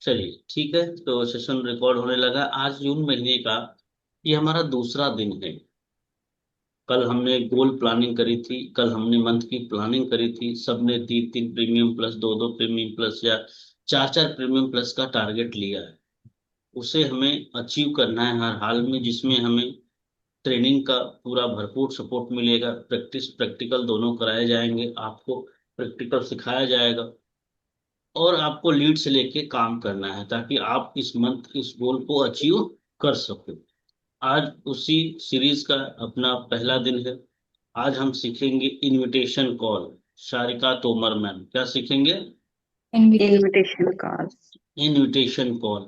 चलिए ठीक है, तो सेशन रिकॉर्ड होने लगा। आज जून महीने का ये हमारा दूसरा दिन है। कल हमने गोल प्लानिंग करी थी, कल हमने मंथ की प्लानिंग करी थी। सबने तीन तीन प्रीमियम प्लस दो दो प्रीमियम प्लस या चार चार प्रीमियम प्लस का टारगेट लिया है। उसे हमें अचीव करना है हर हाल में, जिसमें हमें ट्रेनिंग का पूरा भरपूर सपोर्ट मिलेगा। प्रैक्टिस प्रैक्टिकल दोनों कराए जाएंगे, आपको प्रैक्टिकल सिखाया जाएगा और आपको लीड से लेके काम करना है ताकि आप इस मंथ इस गोल को अचीव कर सको। आज उसी सीरीज का अपना पहला दिन है। आज हम सीखेंगे invitation call. Sharika Tomar ma'am क्या सीखेंगे? Invitation call. Invitation call.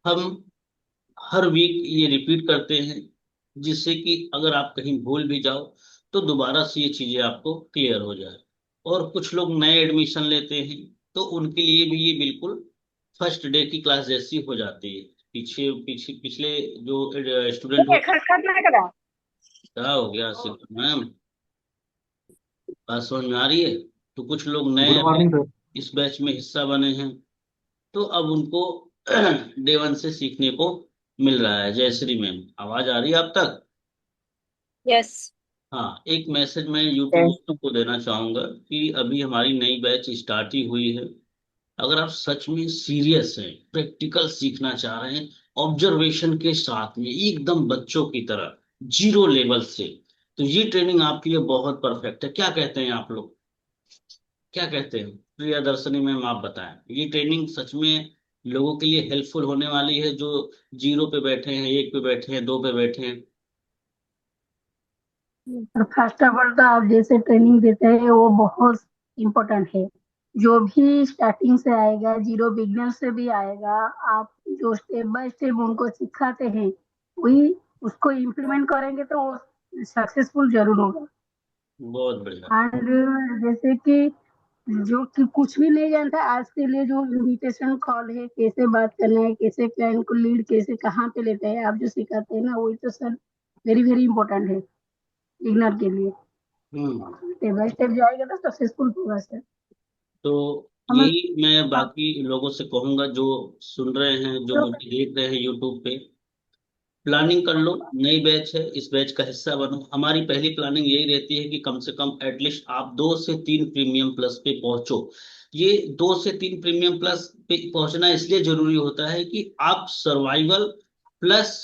हम हर वीक ये रिपीट करते हैं, जिससे कि अगर आप कहीं भूल भी जाओ तो दोबारा से ये चीजें आपको क्लियर हो जाए। और कुछ लोग नए एडमिशन लेते हैं तो उनके लिए भी ये बिल्कुल फर्स्ट डे की क्लास जैसी हो जाती है। पीछे पीछे पिछले जो स्टूडेंट होते हैं। क्या हो गया मैम? बात समझ में आ रही है? तो कुछ लोग नए गुड अभी मॉर्निंग सर। इस बैच में हिस्सा बने हैं, तो अब उनको डे वन से सीखने को मिल रहा है। जयश्री मैम, आवाज आ रही है आप तक? यस। हाँ, एक मैसेज मैं यूट्यूब को देना चाहूंगा कि अभी हमारी नई बैच स्टार्ट ही हुई है। अगर आप सच में सीरियस हैं, प्रैक्टिकल सीखना चाह रहे हैं, ऑब्जर्वेशन के साथ में एकदम बच्चों की तरह, जीरो लेवल से, तो ये ट्रेनिंग आपके लिए बहुत परफेक्ट है। क्या कहते हैं आप लोग? क्या कहते हैं प्रियदर्शनी मैम, आप बताएं। ये ट्रेनिंग सच में लोगों के लिए हेल्पफुल होने वाली है जो जीरो पे बैठे हैं, एक पे बैठे हैं, दो पे बैठे हैं। और फर्स्ट ऑफ ऑल तो आप जैसे ट्रेनिंग देते हैं वो बहुत इम्पोर्टेंट है। जो भी स्टार्टिंग से आएगा, जीरो बिगनर से भी आएगा, आप जो स्टेप बाय स्टेप उनको सिखाते हैं वही उसको इम्प्लीमेंट करेंगे तो वो सक्सेसफुल जरूर होगा। बहुत बढ़िया। एंड जैसे कि जो कि कुछ भी नहीं जानता आज के लिए, जो इनविटेशन कॉल है, कैसे बात करना है, कैसे क्लाइंट को लीड कैसे कहाँ पे लेते हैं, आप जो सिखाते हैं ना वही तो सर वेरी वेरी इंपॉर्टेंट है बिगनर के लिए। हम्म। स्टेप बाय स्टेप जाएगा तो सक्सेसफुल होगा सर। तो समझ यही मैं आप बाकी लोगों से कहूंगा जो सुन रहे हैं, जो तो मुझे देख रहे हैं यूट्यूब पे। प्लानिंग कर लो, नई बैच है, इस बैच का हिस्सा बनो। हमारी पहली प्लानिंग यही रहती है कि कम से कम एटलीस्ट आप दो से तीन प्रीमियम प्लस पे पहुंचो। ये दो से तीन प्रीमियम प्लस पे पहुंचना इसलिए जरूरी होता है कि आप सर्वाइवल प्लस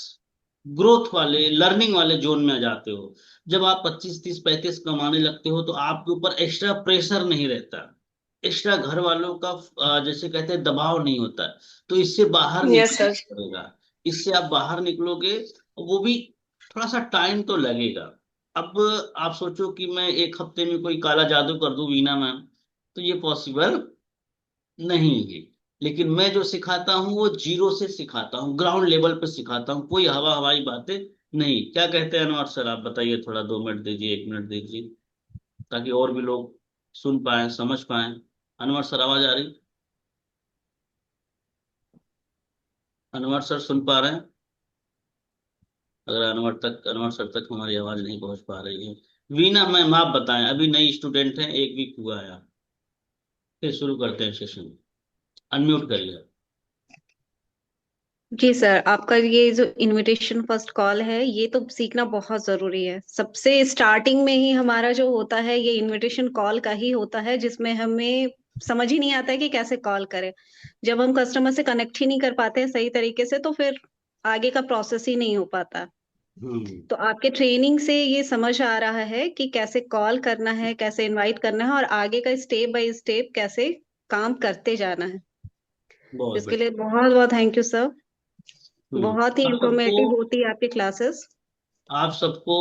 ग्रोथ वाले, लर्निंग वाले जोन में आ जाते हो। जब आप 25 30 35 कमाने लगते हो तो आपके ऊपर एक्स्ट्रा प्रेशर नहीं रहता, एक्स्ट्रा घर वालों का जैसे कहते हैं दबाव नहीं होता। तो इससे बाहर यस निकलना सर। पड़ेगा। इससे आप बाहर निकलोगे, वो भी थोड़ा सा टाइम तो लगेगा। अब आप सोचो कि मैं एक हफ्ते में कोई काला जादू कर दूं वीना मैम, तो ये पॉसिबल नहीं है। लेकिन मैं जो सिखाता हूँ वो जीरो से सिखाता हूँ, ग्राउंड लेवल पे सिखाता हूँ, कोई हवा हवाई बातें नहीं। क्या कहते हैं अनवर सर, आप बताइए। थोड़ा 2 मिनट दीजिए, 1 मिनट दीजिए, ताकि और भी लोग सुन पाए, समझ पाए। अनवर सर आवाज आ रही? अनवर सर सुन पा रहे हैं? अगर अनवर सर तक हमारी आवाज नहीं पहुंच पा रही है। वीना मैम आप बताएं, अभी नई स्टूडेंट हैं, एक वीक हुआ है। फिर शुरू करते हैं सेशन। अनम्यूट करिए। जी सर, आपका ये जो इनविटेशन फर्स्ट कॉल है ये तो सीखना बहुत जरूरी है। सबसे स्टार्टिंग में ही हमारा जो होता है ये इनविटेशन कॉल का ही होता है, जिसमें हमें समझ ही नहीं आता है कि कैसे कॉल करें। जब हम कस्टमर से कनेक्ट ही नहीं कर पाते हैं सही तरीके से तो फिर आगे का प्रोसेस ही नहीं हो पाता। हम्म। तो आपके ट्रेनिंग से ये समझ आ रहा है कि कैसे कॉल करना है, कैसे इनवाइट करना है और आगे का स्टेप बाय स्टेप कैसे काम करते जाना है। बहुत इसके बढ़िया। लिए बहुत बहुत थैंक यू सर। बहुत ही आप सबको, इंफॉर्मेटिव होती है आपकी क्लासेस। आप सबको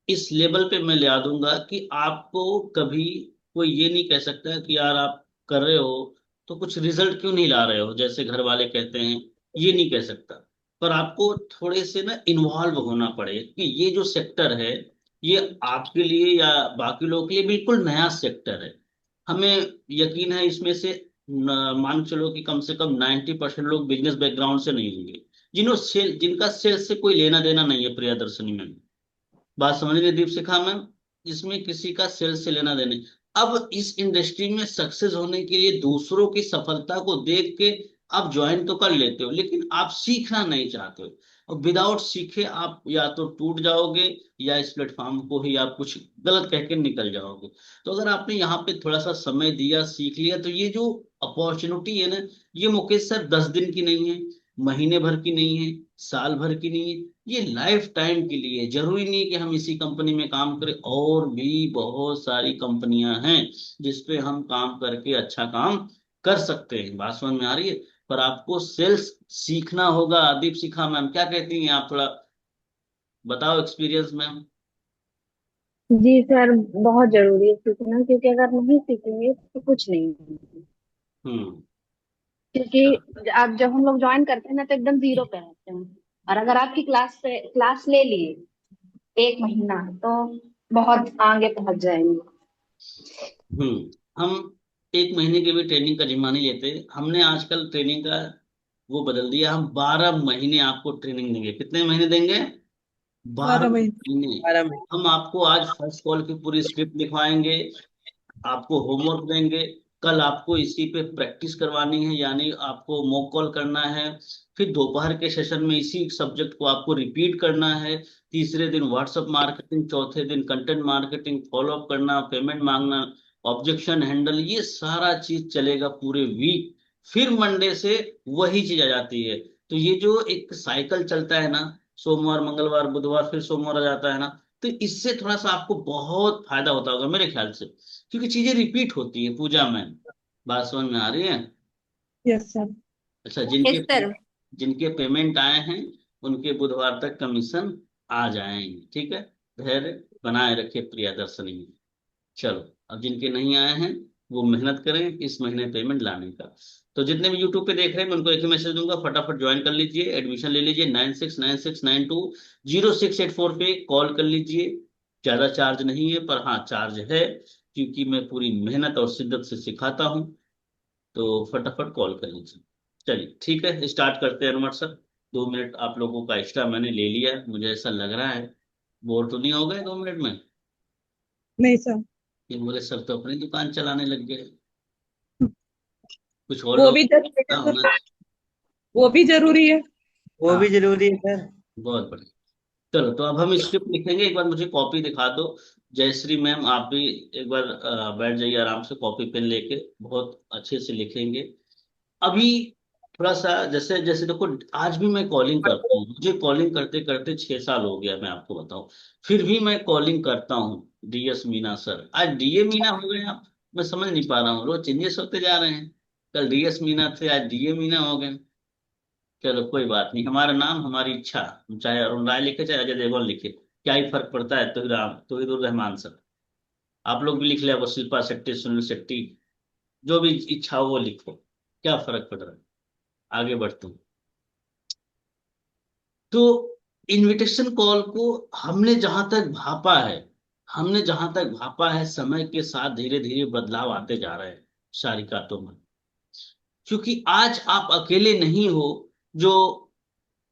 इस लेवल पे मैं ले आ दूंगा कि आपको कभी कोई ये नहीं कह सकता कि यार आप कर रहे हो तो कुछ रिजल्ट क्यों नहीं ला रहे हो, जैसे घर वाले कहते हैं। ये नहीं कह सकता। पर आपको थोड़े से ना इन्वॉल्व होना पड़ेगा कि ये जो सेक्टर है ये आपके लिए या बाकी लोगों के लिए बिल्कुल नया सेक्टर है। हमें यकीन है इसमें से मान के चलो कि कम से कम 90% लोग बिजनेस बैकग्राउंड से नहीं होंगे, जिनका सेल्स से कोई लेना देना नहीं है। प्रियदर्शनी मैम, बात समझ रही है? दीपशिखा मैम, इसमें किसी का सेल्स से लेना देना नहीं। अब इस इंडस्ट्री में सक्सेस होने के लिए दूसरों की सफलता को देख के आप ज्वाइन तो कर लेते हो लेकिन आप सीखना नहीं चाहते हो, और विदाउट सीखे आप या तो टूट जाओगे या इस प्लेटफॉर्म को ही आप कुछ गलत कह के निकल जाओगे। तो अगर आपने यहाँ पे थोड़ा सा समय दिया, सीख लिया, तो ये जो अपॉर्चुनिटी है ना, ये मुकेश सर 10 दिन की नहीं है, महीने भर की नहीं है, साल भर की नहीं है, ये लाइफ टाइम के लिए है। जरूरी नहीं कि हम इसी कंपनी में काम करें, और भी बहुत सारी कंपनियां हैं जिसपे हम काम करके अच्छा काम कर सकते हैं। बात समझ में आ रही है? पर आपको सेल्स सीखना होगा। दीपशिखा मैम क्या कहती हैं, आप थोड़ा बताओ एक्सपीरियंस मैम। जी सर, बहुत जरूरी है सीखना, क्योंकि अगर नहीं सीखेंगे तो कुछ नहीं होगा। हम्म। क्योंकि अब जब हम लोग ज्वाइन करते हैं ना, तो एकदम जीरो पे रहते हैं। और अगर आपकी क्लास ले लिए 1 महीना, तो बहुत आगे पहुंच जाएंगे। हम 1 महीने की भी ट्रेनिंग का जिम्मा नहीं लेते। हमने आजकल ट्रेनिंग का वो बदल दिया, हम 12 महीने आपको ट्रेनिंग देंगे। कितने महीने देंगे? बारह 12 महीने। महीने 12 महीने। हम आपको आज फर्स्ट कॉल की पूरी स्क्रिप्ट लिखवाएंगे, आपको होमवर्क देंगे, कल आपको इसी पे प्रैक्टिस करवानी है, यानी आपको मॉक कॉल करना है, फिर दोपहर के सेशन में इसी सब्जेक्ट को आपको रिपीट करना है, तीसरे दिन व्हाट्सएप मार्केटिंग, चौथे दिन कंटेंट मार्केटिंग, फॉलोअप करना, पेमेंट मांगना, ऑब्जेक्शन हैंडल, ये सारा चीज चलेगा पूरे वीक। फिर मंडे से वही चीज आ जाती है। तो ये जो एक साइकिल चलता है ना, सोमवार मंगलवार बुधवार फिर सोमवार आ जाता है ना, तो इससे थोड़ा सा आपको बहुत फायदा होता होगा मेरे ख्याल से, क्योंकि चीजें रिपीट होती है पूजा में। बात समझ में आ रही है? Yes sir. अच्छा, यस सर। जिनके पेमेंट आए हैं उनके बुधवार तक कमीशन आ जाएंगे, ठीक है? धैर्य बनाए रखे प्रियदर्शनी। चलो, अब जिनके नहीं आए हैं वो मेहनत करें इस महीने पेमेंट लाने का। तो जितने भी यूट्यूब पे देख रहे हैं मैं उनको एक ही मैसेज दूंगा, फटाफट ज्वाइन कर लीजिए, एडमिशन ले लीजिए। 9696920684 पे कॉल कर लीजिए। ज्यादा चार्ज नहीं है, पर हाँ चार्ज है, क्योंकि मैं पूरी मेहनत और शिद्दत से सिखाता हूँ। तो फटाफट कॉल कर लीजिए। चलिए ठीक है, स्टार्ट करते हैं अनुमत सर। 2 मिनट आप लोगों का एक्स्ट्रा मैंने ले लिया, मुझे ऐसा लग रहा है। बोर तो नहीं हो गए 2 मिनट में? नहीं सर। ये बोले सर तो अपनी दुकान चलाने लग गए। कुछ और वो लोग भी जरूरी है होना सर। चाहिए। वो भी जरूरी है। वो भी हाँ, जरूरी है सर। बहुत बढ़िया। चलो, तो अब हम स्क्रिप्ट लिखेंगे। एक बार मुझे कॉपी दिखा दो। जयश्री मैम आप भी एक बार बैठ जाइए आराम से, कॉपी पेन लेके बहुत अच्छे से लिखेंगे। अभी थोड़ा सा जैसे जैसे देखो, आज भी मैं कॉलिंग करता हूँ, मुझे कॉलिंग करते करते 6 साल हो गया, मैं आपको बताऊं। फिर भी मैं कॉलिंग करता हूँ। डीएस मीना सर, आज डीए मीना हो गए आप। मैं समझ नहीं पा रहा हूँ, रोज चेंजेस होते जा रहे हैं। कल डीएस मीना थे, आज डीए मीना हो गए। चलो कोई बात नहीं, हमारा नाम हमारी इच्छा। हम चाहे अरुण राय लिखे चाहे अजय देवगन लिखे, क्या ही फर्क पड़ता है? तोहिदुर रहमान सर, आप लोग भी लिख लिया, वो शिल्पा शेट्टी, सुनील शेट्टी, जो भी इच्छा हो वो लिखो, क्या फर्क पड़ रहा है? आगे बढ़ते हैं। तो इनविटेशन कॉल को हमने जहां तक भापा है, समय के साथ धीरे धीरे बदलाव आते जा रहे हैं सारी बातों में। क्योंकि आज आप अकेले नहीं हो जो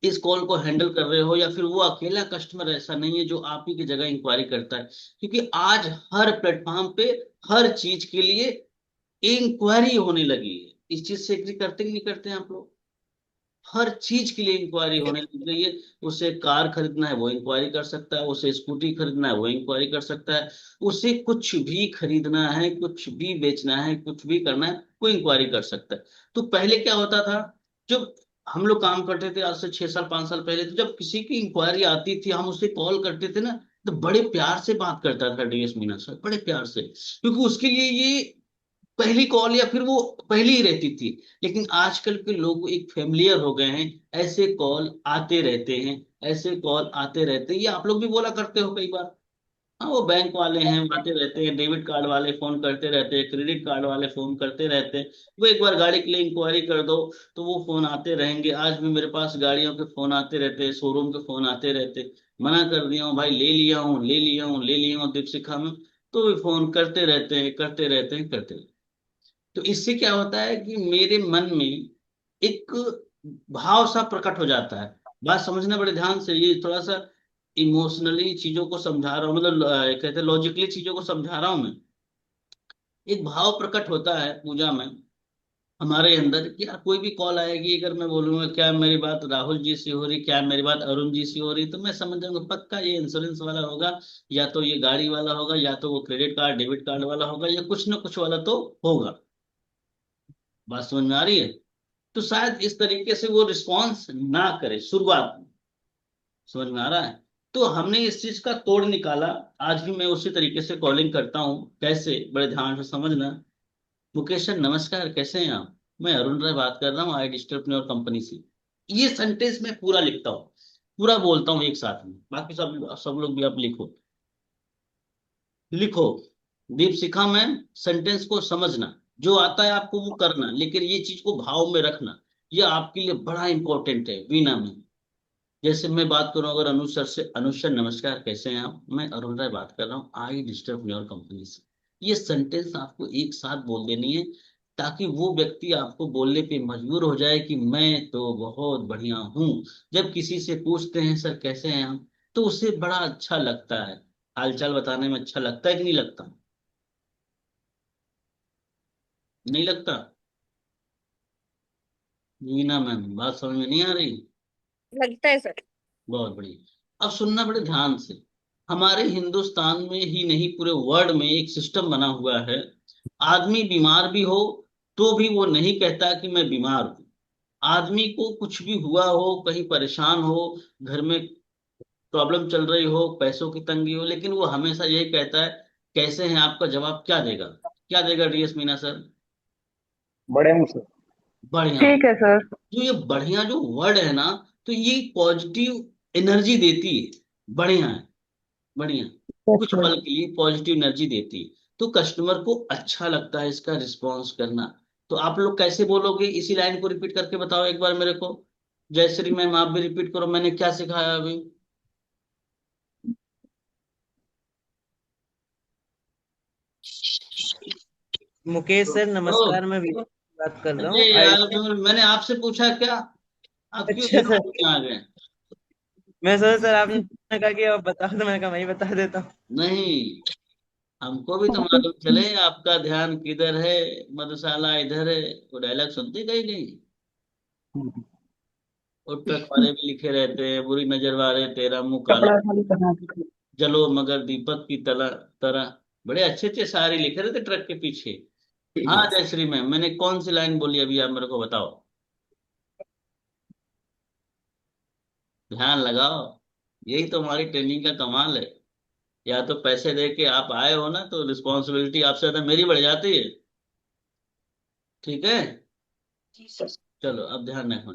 इस कॉल को हैंडल कर रहे हो, या फिर वो अकेला कस्टमर ऐसा नहीं है जो आप ही की जगह इंक्वायरी करता है। क्योंकि आज हर प्लेटफॉर्म पे हर चीज के लिए इंक्वायरी होने लगी है। इस चीज से एग्री करते कि नहीं करते हैं आप लोग? हर चीज के लिए इंक्वायरी होने लग गई है। उसे कार खरीदना है वो इंक्वायरी कर सकता है, उसे स्कूटी खरीदना है वो इंक्वायरी कर सकता है, उसे कुछ भी खरीदना है, कुछ भी बेचना है, कुछ भी करना है, वो इंक्वायरी कर सकता है। तो पहले क्या होता था, जब हम लोग काम करते थे आज से 6 साल 5 साल पहले, तो जब किसी की इंक्वायरी आती थी हम उसे कॉल करते थे ना, तो बड़े प्यार से बात करता था डीएस मीना सर, बड़े प्यार से, क्योंकि उसके लिए ये पहली कॉल या फिर वो पहली ही रहती थी। लेकिन आजकल के लोग एक फेमिलियर हो गए हैं, ऐसे कॉल आते रहते हैं, ऐसे कॉल आते रहते हैं। ये आप लोग भी बोला करते हो कई बार। हाँ, वो बैंक वाले हैं, वो आते रहते हैं, डेबिट कार्ड वाले फोन करते रहते हैं, क्रेडिट कार्ड वाले फोन करते रहते हैं। वो एक बार गाड़ी के लिए इंक्वायरी कर दो तो वो फोन आते रहेंगे। आज भी मेरे पास गाड़ियों के फोन आते रहते हैं, शोरूम के फोन आते रहते हैं। मना कर दिया हूँ भाई, ले लिया हूँ ले लिया हूँ ले लिया हूँ दीपशिखा में, तो भी फोन करते रहते हैं करते रहते हैं करते रहते हैं। तो इससे क्या होता है कि मेरे मन में एक भाव सा प्रकट हो जाता है। बात समझना बड़े ध्यान से, ये थोड़ा सा इमोशनली चीजों को समझा रहा हूँ, मतलब कहते हैं लॉजिकली चीजों को समझा रहा हूँ मैं। एक भाव प्रकट होता है पूजा में। हमारे अंदर कि यार कोई भी कॉल आएगी, अगर मैं बोलूंगा क्या मेरी बात राहुल जी से हो रही, क्या मेरी बात अरुण जी से हो रही, तो मैं समझ जाऊंगा पक्का ये इंश्योरेंस वाला होगा, या तो ये गाड़ी वाला होगा, या तो वो क्रेडिट कार्ड डेबिट कार्ड वाला होगा, या कुछ ना कुछ वाला तो होगा। बात समझ में आ रही है? तो शायद इस तरीके से वो रिस्पॉन्स ना करे शुरुआत में। समझ में आ रहा है? तो हमने इस चीज का तोड़ निकाला। आज भी मैं उसी तरीके से कॉलिंग करता हूँ। कैसे? बड़े ध्यान से समझना। मुकेश सर नमस्कार, कैसे हैं आप? मैं अरुण राय बात कर रहा हूँ आई डिस्टरप्रेन्योर कंपनी से। ये सेंटेंस मैं पूरा लिखता हूँ, पूरा बोलता हूँ एक साथ में। बाकी सब सब लोग भी आप लिखो। लिखो। दीपशिखा मैम, सेंटेंस को समझना, जो आता है आपको वो करना, लेकिन ये चीज को भाव में रखना। ये आपके लिए बड़ा इंपॉर्टेंट है। वीना मैम, जैसे मैं बात करूं अगर अनुज सर से, अनुज सर नमस्कार, कैसे हैं आप? मैं अरुण राय बात कर रहा हूँ आई डिस्टर्ब योर कंपनी से। ये सेंटेंस आपको एक साथ बोल देनी है, ताकि वो व्यक्ति आपको बोलने पे मजबूर हो जाए कि मैं तो बहुत बढ़िया हूँ। जब किसी से पूछते हैं सर कैसे हैं आप, तो उसे बड़ा अच्छा लगता है। हालचाल बताने में अच्छा लगता है कि नहीं लगता? नहीं लगता? मीना मैम, बात समझ में नहीं आ रही? लगता है सर। बहुत बढ़िया। अब सुनना बड़े ध्यान से। हमारे हिंदुस्तान में ही नहीं, पूरे वर्ल्ड में एक सिस्टम बना हुआ है। आदमी बीमार भी हो तो भी वो नहीं कहता कि मैं बीमार हूं। आदमी को कुछ भी हुआ हो, कहीं परेशान हो, घर में प्रॉब्लम चल रही हो, पैसों की तंगी हो, लेकिन वो हमेशा यही कहता है कैसे हैं आपका जवाब क्या देगा? क्या देगा डीएस मीना सर? बड़े मुंह से। बढ़िया। ठीक है सर। जो ये बढ़िया जो वर्ड है ना, तो ये पॉजिटिव एनर्जी देती है। बढ़िया है। बढ़िया। यस कुछ सर। पल के लिए पॉजिटिव एनर्जी देती है। तो कस्टमर को अच्छा लगता है इसका रिस्पॉन्स करना। तो आप लोग कैसे बोलोगे? इसी लाइन को रिपीट करके बताओ एक बार मेरे को। जयश्री मैम आप भी रिपीट करो, मैंने क्या सिखाया अभी। मुकेश सर ओ, नमस्कार, मैं विनय बात कर रहा अरे हूँ यार, मैंने आपसे पूछा क्या? आप क्यों अच्छा जीरो सर। में आ गए? मैं सोचा सर आपने कहा कि आप बता दो, मैंने कहा मैं ही बता देता हूँ। नहीं, हमको भी तो मालूम चले आपका ध्यान किधर है। मधुशाला इधर है। वो डायलॉग सुनते कहीं नहीं? और ट्रक वाले भी लिखे रहते हैं, बुरी नजर वाले तेरा मुंह काला, कपड़ा खाली करना है। जलो मगर दीपक की तरह तरह। बड़े अच्छे अच्छे शायरी लिखे रहते ट्रक के पीछे। हाँ जयश्री मैम, मैंने कौन सी लाइन बोली अभी, आप मेरे को बताओ। ध्यान लगाओ। यही तो हमारी ट्रेनिंग का कमाल है। या तो पैसे दे के आप आए हो ना, तो रिस्पॉन्सिबिलिटी आपसे ज्यादा मेरी बढ़ जाती है। ठीक है? चलो अब ध्यान रखो।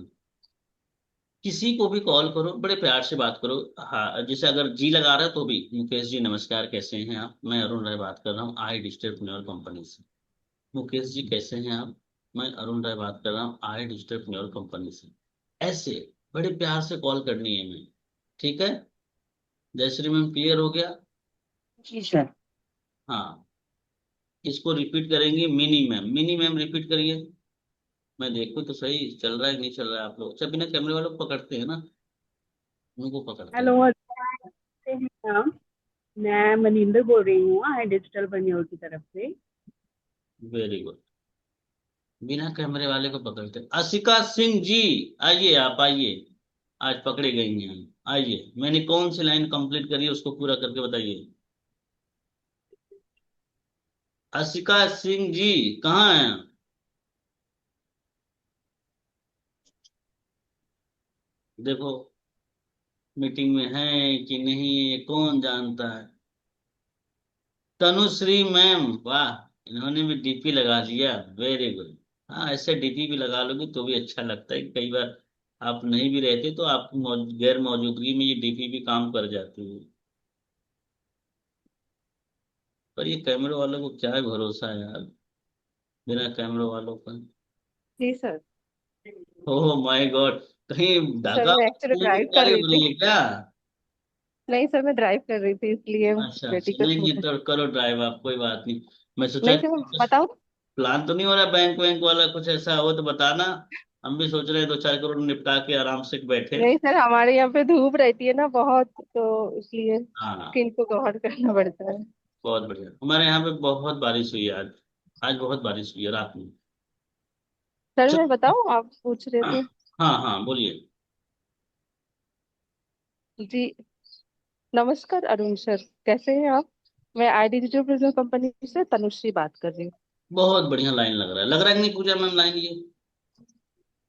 किसी को भी कॉल करो, बड़े प्यार से बात करो। हाँ, जैसे अगर जी लगा रहा है तो भी, मुकेश जी नमस्कार, कैसे हैं आप? मैं अरुण राय बात कर रहा हूँ आई डिजिटल कंपनी से। मुकेश जी कैसे हैं आप? मैं अरुण राय बात कर रहा हूँ आई डिजिटल कंपनी से। ऐसे बड़े प्यार से कॉल करनी है मैं। ठीक है? जयश्री मैम क्लियर हो गया? जी सर। हाँ। इसको रिपीट करेंगे mini ma'am. Mini ma'am repeat करिए। मैं देखूँ तो सही चल रहा है नहीं चल रहा है। आप लोग अच्छा बिना कैमरे वालों को पकड़ते हैं ना? उनको पकड़ते हेलो, हैं। कैसे हैं आप? मैं मनिंदर बोल रही हूँ आई डिजिटल बनियोर की तरफ से। Very good. बिना कैमरे वाले को पकड़ते हैं। असिका सिंह जी, आइए आप आइए। आज पकड़े गई हैं हम। आइए, मैंने कौन सी लाइन कंप्लीट करी है उसको पूरा करके बताइए। असिका सिंह जी कहाँ हैं? देखो, मीटिंग में है कि नहीं ये कौन जानता है। तनुश्री मैम, वाह, इन्होंने भी डीपी लगा दिया। Very good. हाँ, ऐसे डीपी भी लगा लोगे तो भी अच्छा लगता है कि कई बार आप नहीं भी रहते तो आपकी गैर मौजूदगी में ये डीपी भी काम कर जाती है। पर ये कैमरे वालों को क्या भरोसा है यार, बिना कैमरे वालों का। जी सर। ओह माय गॉड, कहीं सर ढाका मैं एक्चुअली ड्राइव जा कर रही रही थी। बोली है क्या? नहीं सर, मैं ड्राइव कर रही थी इसलिए अच्छा बेटी अच्छा, को नहीं छोड़ नहीं, तो करो ड्राइव आप, कोई बात नहीं। मैं सोचा नहीं सर, मैं कि बताऊँ। प्लान तो नहीं हो रहा बैंक वैंक वाला, कुछ ऐसा हो तो बताना। हम भी सोच रहे हैं 2-4 करोड़ निपटा के आराम से बैठे। नहीं सर, हमारे यहाँ पे धूप रहती है ना बहुत, तो इसलिए हाँ, स्किन को कवर करना पड़ता है। बहुत बढ़िया। हमारे यहाँ पे बहुत बारिश हुई है आज। आज बहुत बारिश हुई है रात में। सर चलो। मैं बताऊं, आप पूछ रहे थे। हाँ हाँ बोलिए। जी, नमस्कार अरुण सर, कैसे हैं आप? मैं आई डिजिटल बिजनेस कंपनी से तनुश्री बात कर रही हूँ। बहुत बढ़िया लाइन लग रहा है कि नहीं पूजा मैम, लाइन ये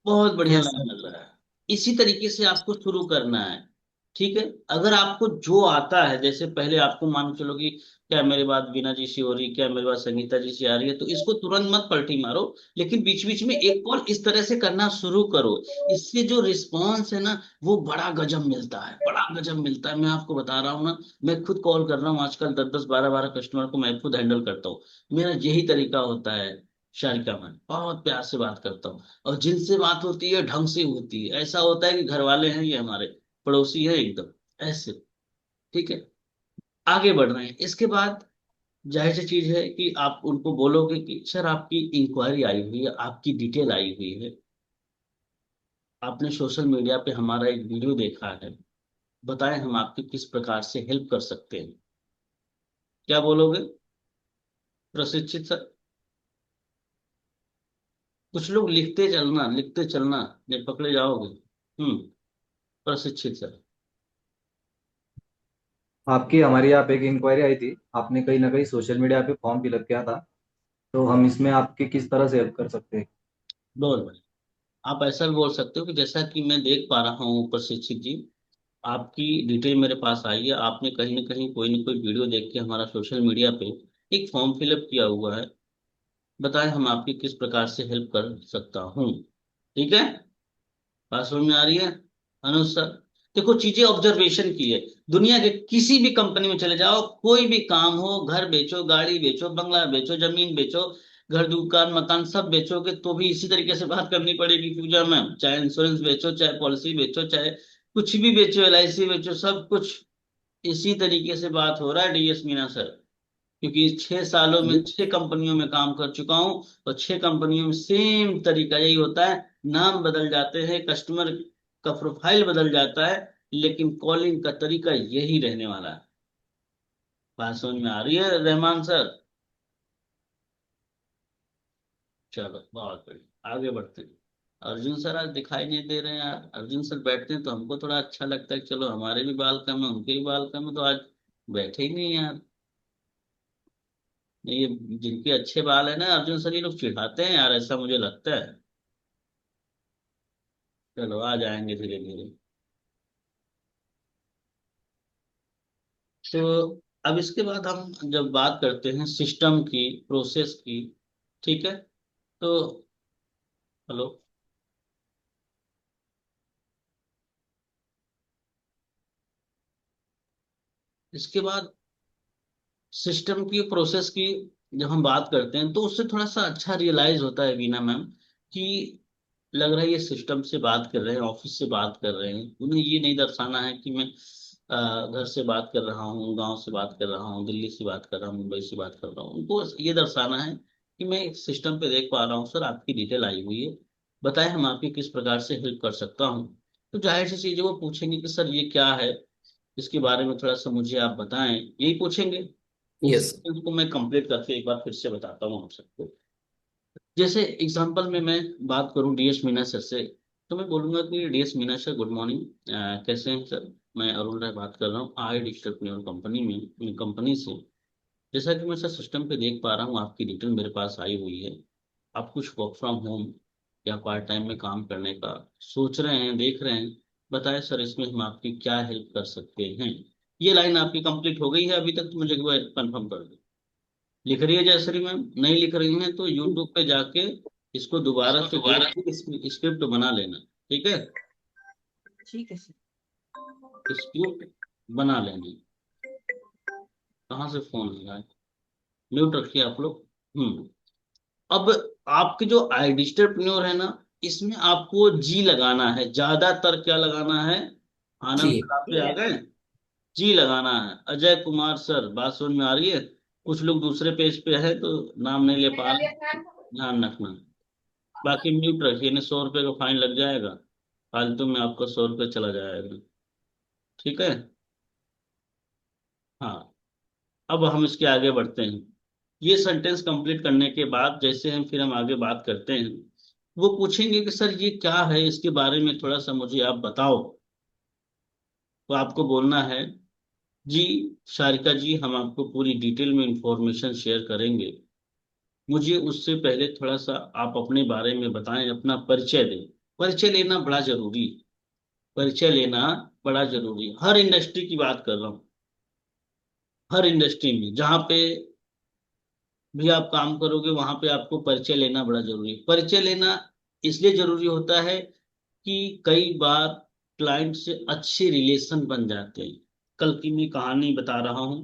बहुत बढ़िया यस लाइन सर। लग रहा है। इसी तरीके से आपको शुरू करना है। ठीक है। अगर आपको जो आता है, जैसे पहले आपको मान के चलो कि क्या मेरी बात बीना जी से हो रही, क्या मेरी बात संगीता जी से आ रही है, तो इसको तुरंत मत पलटी मारो। लेकिन बीच बीच में एक कॉल इस तरह से करना शुरू करो। इससे जो रिस्पॉन्स है ना, वो बड़ा गजब मिलता है, बड़ा गजब मिलता है। मैं आपको बता रहा हूँ ना, मैं खुद कॉल कर रहा हूँ आजकल, 10 10 12 12 कस्टमर को मैं खुद हैंडल करता हूँ। मेरा यही तरीका होता है। शारिका, मैं बहुत प्यार से बात करता हूँ। और जिनसे बात होती है ढंग से होती है, ऐसा होता है कि घर वाले हैं, ये हमारे पड़ोसी है एकदम, ऐसे। ठीक है। आगे बढ़ रहे हैं इसके बाद। जाहिर सी चीज है कि आप उनको बोलोगे कि सर आपकी इंक्वायरी आई हुई है, आपकी डिटेल आई हुई है, आपने सोशल मीडिया पे हमारा एक वीडियो देखा है, बताएं हम आपकी किस प्रकार से हेल्प कर सकते हैं। क्या बोलोगे प्रशिक्षित सर? कुछ लोग लिखते चलना, नहीं पकड़े जाओगे। प्रशिक्षित सर। आपकी हमारी यहाँ पे एक इंक्वायरी आई थी, आपने कहीं ना कहीं सोशल मीडिया पे फॉर्म फिलअप किया था, तो हम इसमें आपकी किस तरह से हेल्प कर सकते हैं? बहुत बढ़िया। आप ऐसा भी बोल सकते हो कि जैसा कि मैं देख पा रहा हूँ प्रशिक्षित जी, आपकी डिटेल मेरे पास आई है, आपने कहीं ना कोई वीडियो देख के हमारा सोशल मीडिया पे एक फॉर्म फिलअप किया हुआ है, बताएं हम आपकी किस प्रकार से हेल्प कर सकता हूँ। ठीक है। बात समझ में आ रही है अनुज सर? देखो, चीजें ऑब्जर्वेशन की है। दुनिया के किसी भी कंपनी में चले जाओ, कोई भी काम हो, घर बेचो, गाड़ी बेचो, बंगला बेचो, जमीन बेचो, घर दुकान मकान सब बेचोगे तो भी इसी तरीके से बात करनी पड़ेगी पूजा मैम। चाहे इंश्योरेंस बेचो, चाहे पॉलिसी बेचो, चाहे कुछ भी बेचो, LIC बेचो, सब कुछ इसी तरीके से बात हो रहा है डीएस मीना सर। क्योंकि 6 सालों में 6 कंपनियों में काम कर चुका हूँ, और 6 कंपनियों में सेम तरीका यही होता है। नाम बदल जाते हैं, कस्टमर का प्रोफाइल बदल जाता है, लेकिन कॉलिंग का तरीका यही रहने वाला है। बात समझ में आ रही है रहमान सर? चलो बहुत बढ़िया, आगे बढ़ते हैं। अर्जुन सर आज दिखाई नहीं दे रहे हैं यार। अर्जुन सर बैठते हैं तो हमको थोड़ा अच्छा लगता है, चलो हमारे भी बाल कम है, उनके भी बाल कम है, तो आज बैठे ही नहीं यार। नहीं, ये जिनके अच्छे बाल है ना अर्जुन सर, ये लोग चिढ़ाते हैं यार, ऐसा मुझे लगता है। चलो आ जाएंगे धीरे धीरे। तो अब इसके बाद हम जब बात करते हैं सिस्टम की, प्रोसेस की, ठीक है, तो हेलो, इसके बाद सिस्टम की, प्रोसेस की जब हम बात करते हैं तो उससे थोड़ा सा अच्छा रियलाइज होता है बीना मैम, कि लग रहा है ये सिस्टम से बात कर रहे हैं, ऑफिस से बात कर रहे हैं। उन्हें ये नहीं दर्शाना है कि मैं घर से बात कर रहा हूँ, गांव से बात कर रहा हूँ, दिल्ली से बात कर रहा हूँ, मुंबई से बात कर रहा हूँ। उनको ये दर्शाना है कि मैं सिस्टम पे देख पा रहा हूँ सर आपकी डिटेल आई हुई है, बताएं हम आपकी किस प्रकार से हेल्प कर सकता हूँ। तो जाहिर सी चीजें वो पूछेंगे कि सर ये क्या है, इसके बारे में थोड़ा सा मुझे आप बताएं, यही पूछेंगे। उस यस। सेंटेंस को मैं कंप्लीट करके एक बार फिर से बताता हूँ आप सबको। जैसे एग्जांपल में मैं बात करूं डीएस मीना सर से, तो मैं बोलूंगा कि DS Meena sir good morning, कैसे हैं सर? मैं अरुण राय बात कर रहा हूँ आई डिजिटल प्लेयर कंपनी में, कंपनी से। जैसा कि मैं सर सिस्टम पे देख पा रहा हूँ आपकी डिटेल मेरे पास आई हुई है। आप कुछ वर्क फ्रॉम होम या पार्ट टाइम में काम करने का सोच रहे हैं, देख रहे हैं, बताएं सर इसमें हम आपकी क्या हेल्प कर सकते हैं। ये लाइन आपकी कंप्लीट हो गई है अभी तक? तो मुझे कंफर्म कर दो। लिख रही है जयश्री मैम? नहीं लिख रही हैं तो यूट्यूब पे जाके इसको दोबारा से देख के स्क्रिप्ट बना लेना। ठीक है। ठीक है सर। स्क्रिप्ट बना लेना। कहाँ से फोन आ रहा है? म्यूट रखिए आप लोग। अब आपके जो आई डिजिटलप्रेन्योर है ना, इसमें आपको जी लगाना है, ज्यादातर क्या लगाना है? आनंद जी। सर आप पे आ गए? जी लगाना है। अजय कुमार सर बात समझ में आ रही है? कुछ लोग दूसरे पेज पे है तो नाम नहीं ले पा रहे, ध्यान रखना। बाकी म्यूट रखिए, नहीं 100 रुपये का फाइन लग जाएगा, फालतू में आपका 100 रुपये चला जाएगा। ठीक है। हाँ। अब हम इसके आगे बढ़ते हैं। ये सेंटेंस कंप्लीट करने के बाद जैसे हम फिर हम आगे बात करते हैं वो पूछेंगे कि सर ये क्या है, इसके बारे में थोड़ा सा मुझे आप बताओ। तो आपको बोलना है, जी शारिका जी, हम आपको पूरी डिटेल में इंफॉर्मेशन शेयर करेंगे, मुझे उससे पहले थोड़ा सा आप अपने बारे में बताएं, अपना परिचय दें। परिचय लेना बड़ा जरूरी है। परिचय लेना बड़ा जरूरी है। हर इंडस्ट्री की बात कर रहा हूँ। हर इंडस्ट्री में जहाँ पे भी आप काम करोगे वहां पे आपको परिचय लेना बड़ा जरूरी है। परिचय लेना इसलिए जरूरी होता है कि कई बार क्लाइंट से अच्छे रिलेशन बन जाते हैं। कल की मैं कहानी बता रहा हूँ।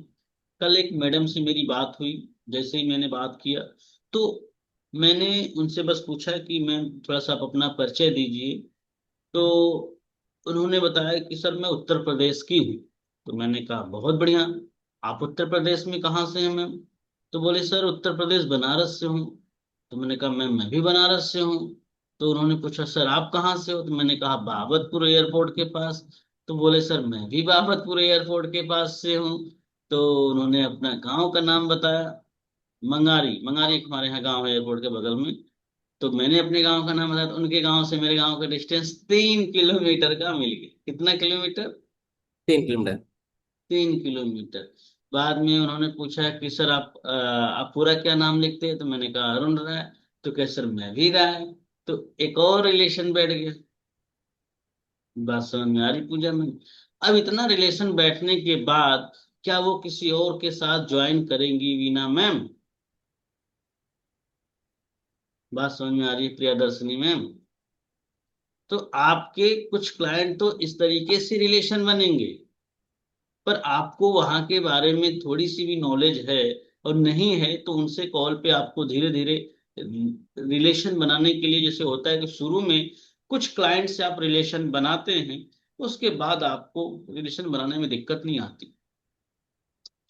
कल एक मैडम से मेरी बात हुई। जैसे ही मैंने बात किया तो मैंने उनसे बस पूछा कि मैम थोड़ा सा आप अपना परिचय दीजिए। तो उन्होंने बताया कि सर मैं उत्तर प्रदेश की हूँ। तो मैंने कहा बहुत बढ़िया, आप उत्तर प्रदेश में कहाँ से हैं मैम? तो बोले सर उत्तर प्रदेश बनारस से हूँ। तो मैंने कहा मैम मैं भी बनारस से हूँ। तो उन्होंने पूछा सर आप कहाँ से हो? तो मैंने कहा बाबतपुर एयरपोर्ट के पास। तो बोले सर मैं भी बाबतपुर एयरपोर्ट के पास से हूँ। तो उन्होंने अपना गांव का नाम बताया, मंगारी। मंगारी एक हमारे यहाँ गांव है एयरपोर्ट के बगल में। तो मैंने अपने गांव का नाम बताया, तो उनके गांव से मेरे गांव का डिस्टेंस 3 किलोमीटर का मिल गया। कितना किलोमीटर? 3 किलोमीटर। 3 किलोमीटर। बाद में उन्होंने पूछा कि सर आप पूरा क्या नाम लिखते हैं? तो मैंने कहा अरुण राय। तो कहे सर मैं भी राय। तो एक और रिलेशन बैठ गया। बात समझ में आ रही पूजा में? अब इतना रिलेशन बैठने के बाद क्या वो किसी और के साथ ज्वाइन करेंगी वीना मैम? बात समझ में आ रही है प्रियदर्शनी मैम? तो आपके कुछ क्लाइंट तो इस तरीके से रिलेशन बनेंगे, पर आपको वहां के बारे में थोड़ी सी भी नॉलेज है और नहीं है तो उनसे कॉल पे आपको धीरे धीरे रिलेशन बनाने के लिए, जैसे होता है कि शुरू में कुछ क्लाइंट से आप रिलेशन बनाते हैं, उसके बाद आपको रिलेशन बनाने में दिक्कत नहीं आती।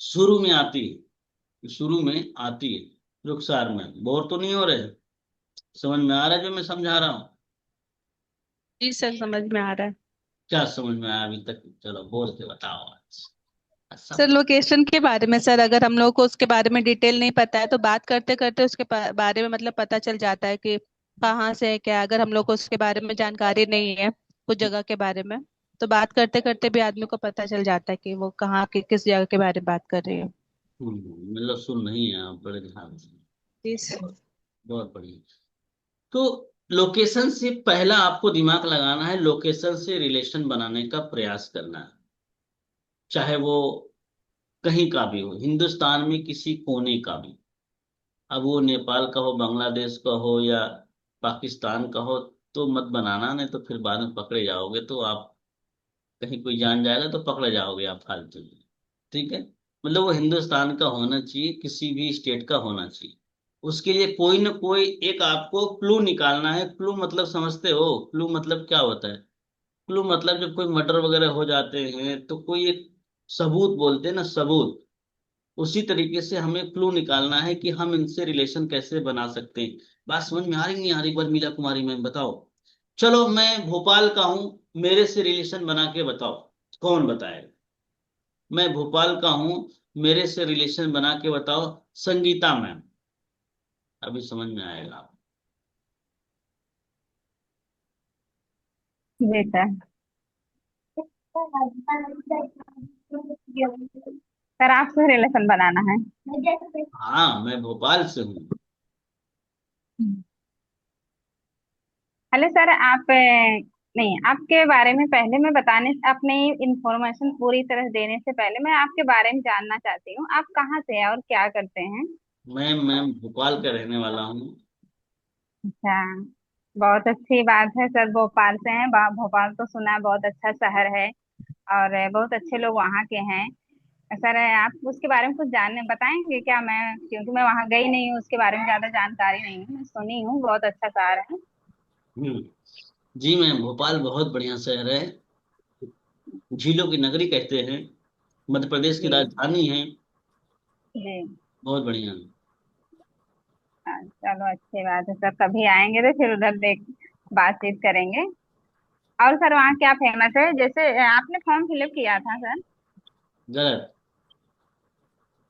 शुरू में आती है, शुरू में आती है। रुखसार में बोर तो नहीं हो रहे? समझ में आ रहा है जो मैं समझा रहा हूँ? जी सर, समझ में आ रहा है। क्या समझ में आया अभी तक? चलो बोल के बताओ आज। सर सब लोकेशन के बारे में, सर अगर हम लोग को उसके बारे में डिटेल नहीं पता है तो बात करते करते उसके बारे में मतलब पता चल जाता है कि कहाँ से है क्या। अगर हम लोग को उसके बारे में जानकारी नहीं है कुछ जगह के बारे में, तो बात करते करते भी आदमी को पता चल जाता है कि वो कहाँ की किस जगह के बारे में बात कर रही है। मतलब सुन नहीं है आप बड़े ध्यान से। जी सर। बहुत बढ़िया। तो लोकेशन से पहला आपको दिमाग लगाना है, लोकेशन से रिलेशन बनाने का प्रयास करना है। चाहे वो कहीं का भी हो, हिंदुस्तान में किसी कोने का भी। अब वो नेपाल का हो, बांग्लादेश का हो या पाकिस्तान का हो, तो मत बनाना, नहीं तो फिर बाद में पकड़े जाओगे। तो आप कहीं कोई जान जाएगा तो पकड़े जाओगे आप फालतू में। ठीक है? मतलब वो हिंदुस्तान का होना चाहिए, किसी भी स्टेट का होना चाहिए। उसके लिए कोई ना कोई एक आपको क्लू निकालना है। क्लू मतलब समझते हो? क्लू मतलब क्या होता है? क्लू मतलब जब कोई मर्डर वगैरह हो जाते हैं तो कोई एक सबूत बोलते हैं ना, सबूत। उसी तरीके से हमें क्लू निकालना है कि हम इनसे रिलेशन कैसे बना सकते हैं। बात समझ में आ रही नहीं आ रही? एक बार मीरा कुमारी मैम बताओ। चलो मैं भोपाल का हूं, मेरे से रिलेशन बना के बताओ। कौन बताएगा? मैं भोपाल का हूं, मेरे से रिलेशन बना के बताओ। संगीता मैम। अभी समझ में आएगा। जी सर। सर आपसे रिलेशन बनाना है। हाँ मैं भोपाल से हूँ। हेलो सर, आप नहीं, आपके बारे में पहले मैं बताने, अपनी इंफॉर्मेशन पूरी तरह देने से पहले मैं आपके बारे में जानना चाहती हूँ। आप कहाँ से हैं और क्या करते हैं? मैं भोपाल का रहने वाला हूँ। अच्छा, बहुत अच्छी बात है सर, भोपाल से हैं। भोपाल तो सुना है बहुत अच्छा शहर है और बहुत अच्छे लोग वहाँ के हैं। सर आप उसके बारे में कुछ जानने बताएंगे क्या? मैं, क्योंकि मैं वहाँ गई नहीं हूँ, उसके बारे में ज्यादा जानकारी नहीं है। मैं सुनी हूँ बहुत अच्छा शहर है। हम्म। जी मैम, भोपाल बहुत बढ़िया शहर है। झीलों की नगरी कहते हैं। मध्य प्रदेश की जी। राजधानी है। जी। बहुत बढ़िया। हाँ, चलो अच्छी बात है सर, कभी आएंगे तो फिर उधर देख बातचीत करेंगे। और सर वहाँ क्या फेमस है? जैसे आपने फॉर्म फिलअप किया था सर। गलत।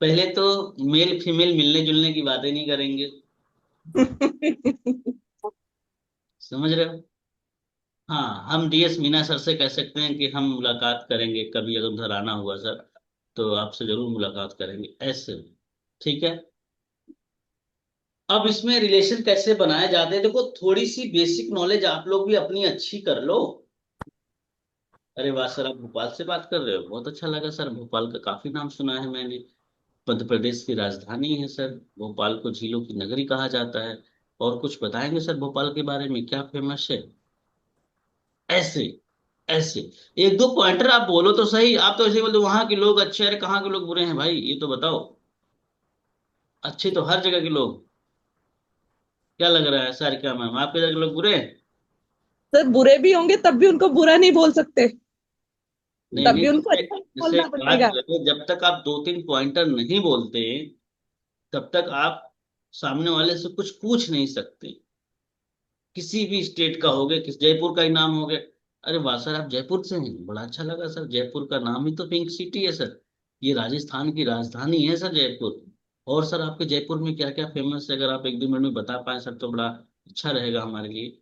पहले तो मेल फीमेल मिलने जुलने की बातें नहीं करेंगे। समझ रहे हो? हाँ, हम डीएस मीना सर से कह सकते हैं कि हम मुलाकात करेंगे कभी, अगर उधर आना हुआ सर तो आपसे जरूर मुलाकात करेंगे, ऐसे। ठीक है। अब इसमें रिलेशन कैसे बनाए जाते हैं, देखो थोड़ी सी बेसिक नॉलेज आप लोग भी अपनी अच्छी कर लो। अरे वाह सर, आप भोपाल से बात कर रहे हो, बहुत अच्छा लगा सर, भोपाल का काफी नाम सुना है मैंने। मध्य प्रदेश की राजधानी है सर, भोपाल को झीलों की नगरी कहा जाता है। और कुछ बताएंगे सर भोपाल के बारे में, क्या फेमस है? ऐसे, ऐसे एक दो पॉइंटर आप बोलो तो सही, आप तो ऐसे ही बोलते वहां के लोग अच्छे, अरे कहाँ के लोग बुरे हैं भाई, ये तो बताओ। अच्छे तो हर जगह के लोग। क्या लग रहा है सर, क्या मैम आपके जगह के लोग बुरे हैं? सर बुरे भी होंगे तब भी उनको बुरा नहीं बोल सकते, नहीं तब नहीं, भी उनको जैसे अच्छा जैसे बोलना बात पड़ेगा। करें, जब तक आप दो तीन पॉइंटर नहीं बोलते तब तक आप सामने वाले से कुछ पूछ नहीं सकते। किसी भी स्टेट का हो गया, किस जयपुर का ही नाम हो गया, अरे वाह सर आप जयपुर से हैं, बड़ा अच्छा लगा सर, जयपुर का नाम ही तो पिंक सिटी है सर, ये राजस्थान की राजधानी है सर जयपुर। और सर आपके जयपुर में क्या क्या फेमस है, अगर आप एक दो मिनट में बता पाए सर तो बड़ा अच्छा रहेगा हमारे लिए।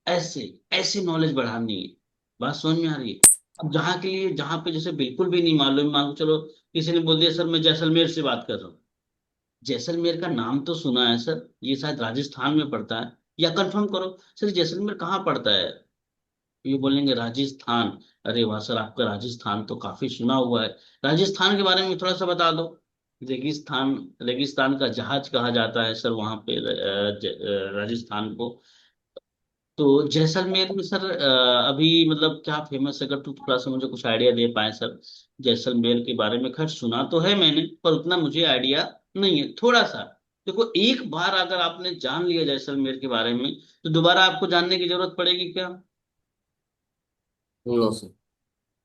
ऐसे, ऐसे नॉलेज बढ़ानी है। बात समझ में आ रही है? अब जहाँ के लिए, जहाँ पे जैसे बिल्कुल भी नहीं मालूम, मान के चलो किसी ने बोल दिया सर मैं जैसलमेर से बात कर रहा हूँ, जैसलमेर का नाम तो सुना है सर, ये शायद राजस्थान में पड़ता है, या कंफर्म करो सर जैसलमेर कहाँ पड़ता है, ये बोलेंगे राजस्थान। अरे वाह सर, आपका राजस्थान तो काफी सुना हुआ है, राजस्थान के बारे में थोड़ा सा बता दो। रेगिस्तान, रेगिस्तान का जहाज कहा जाता है सर वहां पे, राजस्थान को। तो जैसलमेर में सर अभी मतलब क्या फेमस है, अगर तू थोड़ा सा मुझे कुछ आइडिया दे पाए सर जैसलमेर के बारे में। खैर सुना तो है मैंने, पर उतना मुझे आइडिया नहीं है, थोड़ा सा। देखो एक बार अगर आपने जान लिया जैसलमेर के बारे में तो दोबारा आपको जानने की जरूरत पड़ेगी क्या? No sir.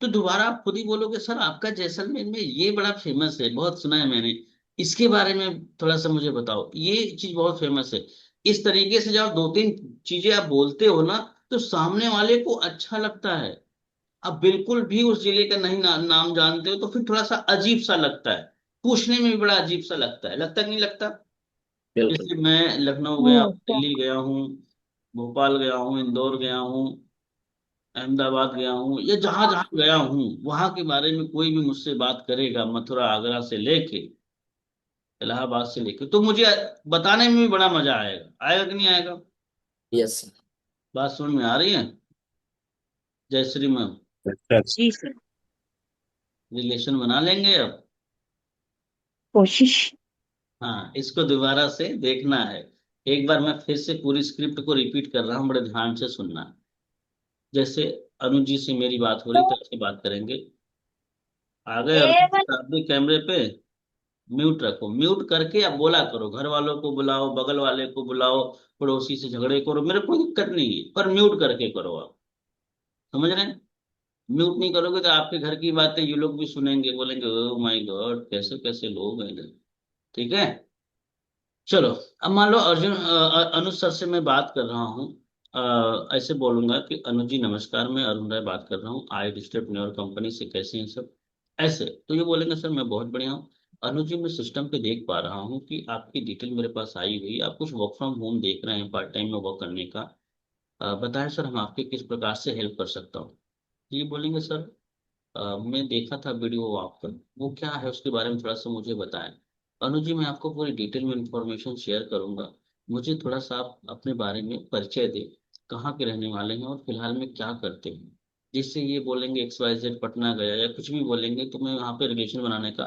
तो दोबारा आप खुद ही बोलोगे सर आपका जैसलमेर में ये बड़ा फेमस है, बहुत सुना है मैंने, इसके बारे में थोड़ा सा मुझे बताओ, ये चीज बहुत फेमस है। इस तरीके से जब दो तीन चीजें आप बोलते हो ना तो सामने वाले को अच्छा लगता है। अब बिल्कुल भी उस जिले का नहीं नाम जानते हो तो फिर थोड़ा सा अजीब सा लगता है, पूछने में भी बड़ा अजीब सा लगता है, लगता कि नहीं लगता? बिल्कुल। जैसे मैं लखनऊ गया हूँ, दिल्ली गया हूँ, भोपाल गया हूँ, इंदौर गया हूँ, अहमदाबाद गया हूँ, या जहां जहां गया हूँ वहां के बारे में कोई भी मुझसे बात करेगा, मथुरा आगरा से लेके इलाहाबाद से लेके, तो मुझे बताने में भी बड़ा मजा आएगा, आएगा कि नहीं आएगा? Yes sir. बात समझ में आ रही है? जय श्री मैम। जी सर। रिलेशन बना लेंगे अब। कोशिश। हाँ, इसको दोबारा से देखना है। एक बार मैं फिर से पूरी स्क्रिप्ट को रिपीट कर रहा हूँ, बड़े ध्यान से सुनना। जैसे अनुज जी से मेरी बात हो रही तो ऐसे बात करेंगे। आ गए अनुज जी, आप भी कैमरे पे। म्यूट रखो, म्यूट करके अब बोला करो, घर वालों को बुलाओ, बगल वाले को बुलाओ, पड़ोसी से झगड़े करो, मेरे कोई दिक्कत नहीं है, पर म्यूट करके करो आप। समझ रहे हैं? म्यूट नहीं करोगे तो आपके घर की बातें ये लोग भी सुनेंगे, बोलेंगे ओ माय गॉड कैसे कैसे लोग हैं इधर। ठीक है। चलो, अब मान लो अर्जुन अनुज सर से मैं बात कर रहा हूँ, ऐसे बोलूंगा कि अनुज जी नमस्कार, मैं अरुण राय बात कर रहा हूँ आई डिस्टर्ब कंपनी से, कैसे हैं सब? ऐसे तो ये बोलेंगे सर मैं बहुत बढ़िया हूँ। अनुज जी मैं सिस्टम पे देख पा रहा हूँ कि आपकी डिटेल मेरे पास आई हुई, आप कुछ वर्क फ्रॉम होम देख रहे हैं, पार्ट टाइम में वर्क करने का। बताएं सर हम आपके किस प्रकार से हेल्प कर सकता हूँ। ये बोलेंगे सर मैं देखा था वीडियो आपका, वो क्या है उसके बारे में थोड़ा सा मुझे बताएं। अनुज जी मैं आपको पूरी डिटेल में इंफॉर्मेशन शेयर करूंगा, मुझे थोड़ा सा आप अपने बारे में परिचय दें, कहाँ के रहने वाले हैं और फिलहाल में क्या करते हैं। जिससे ये बोलेंगे एक्स वाई जेड पटना गया या कुछ भी बोलेंगे तो मैं वहाँ पे रिलेशन बनाने का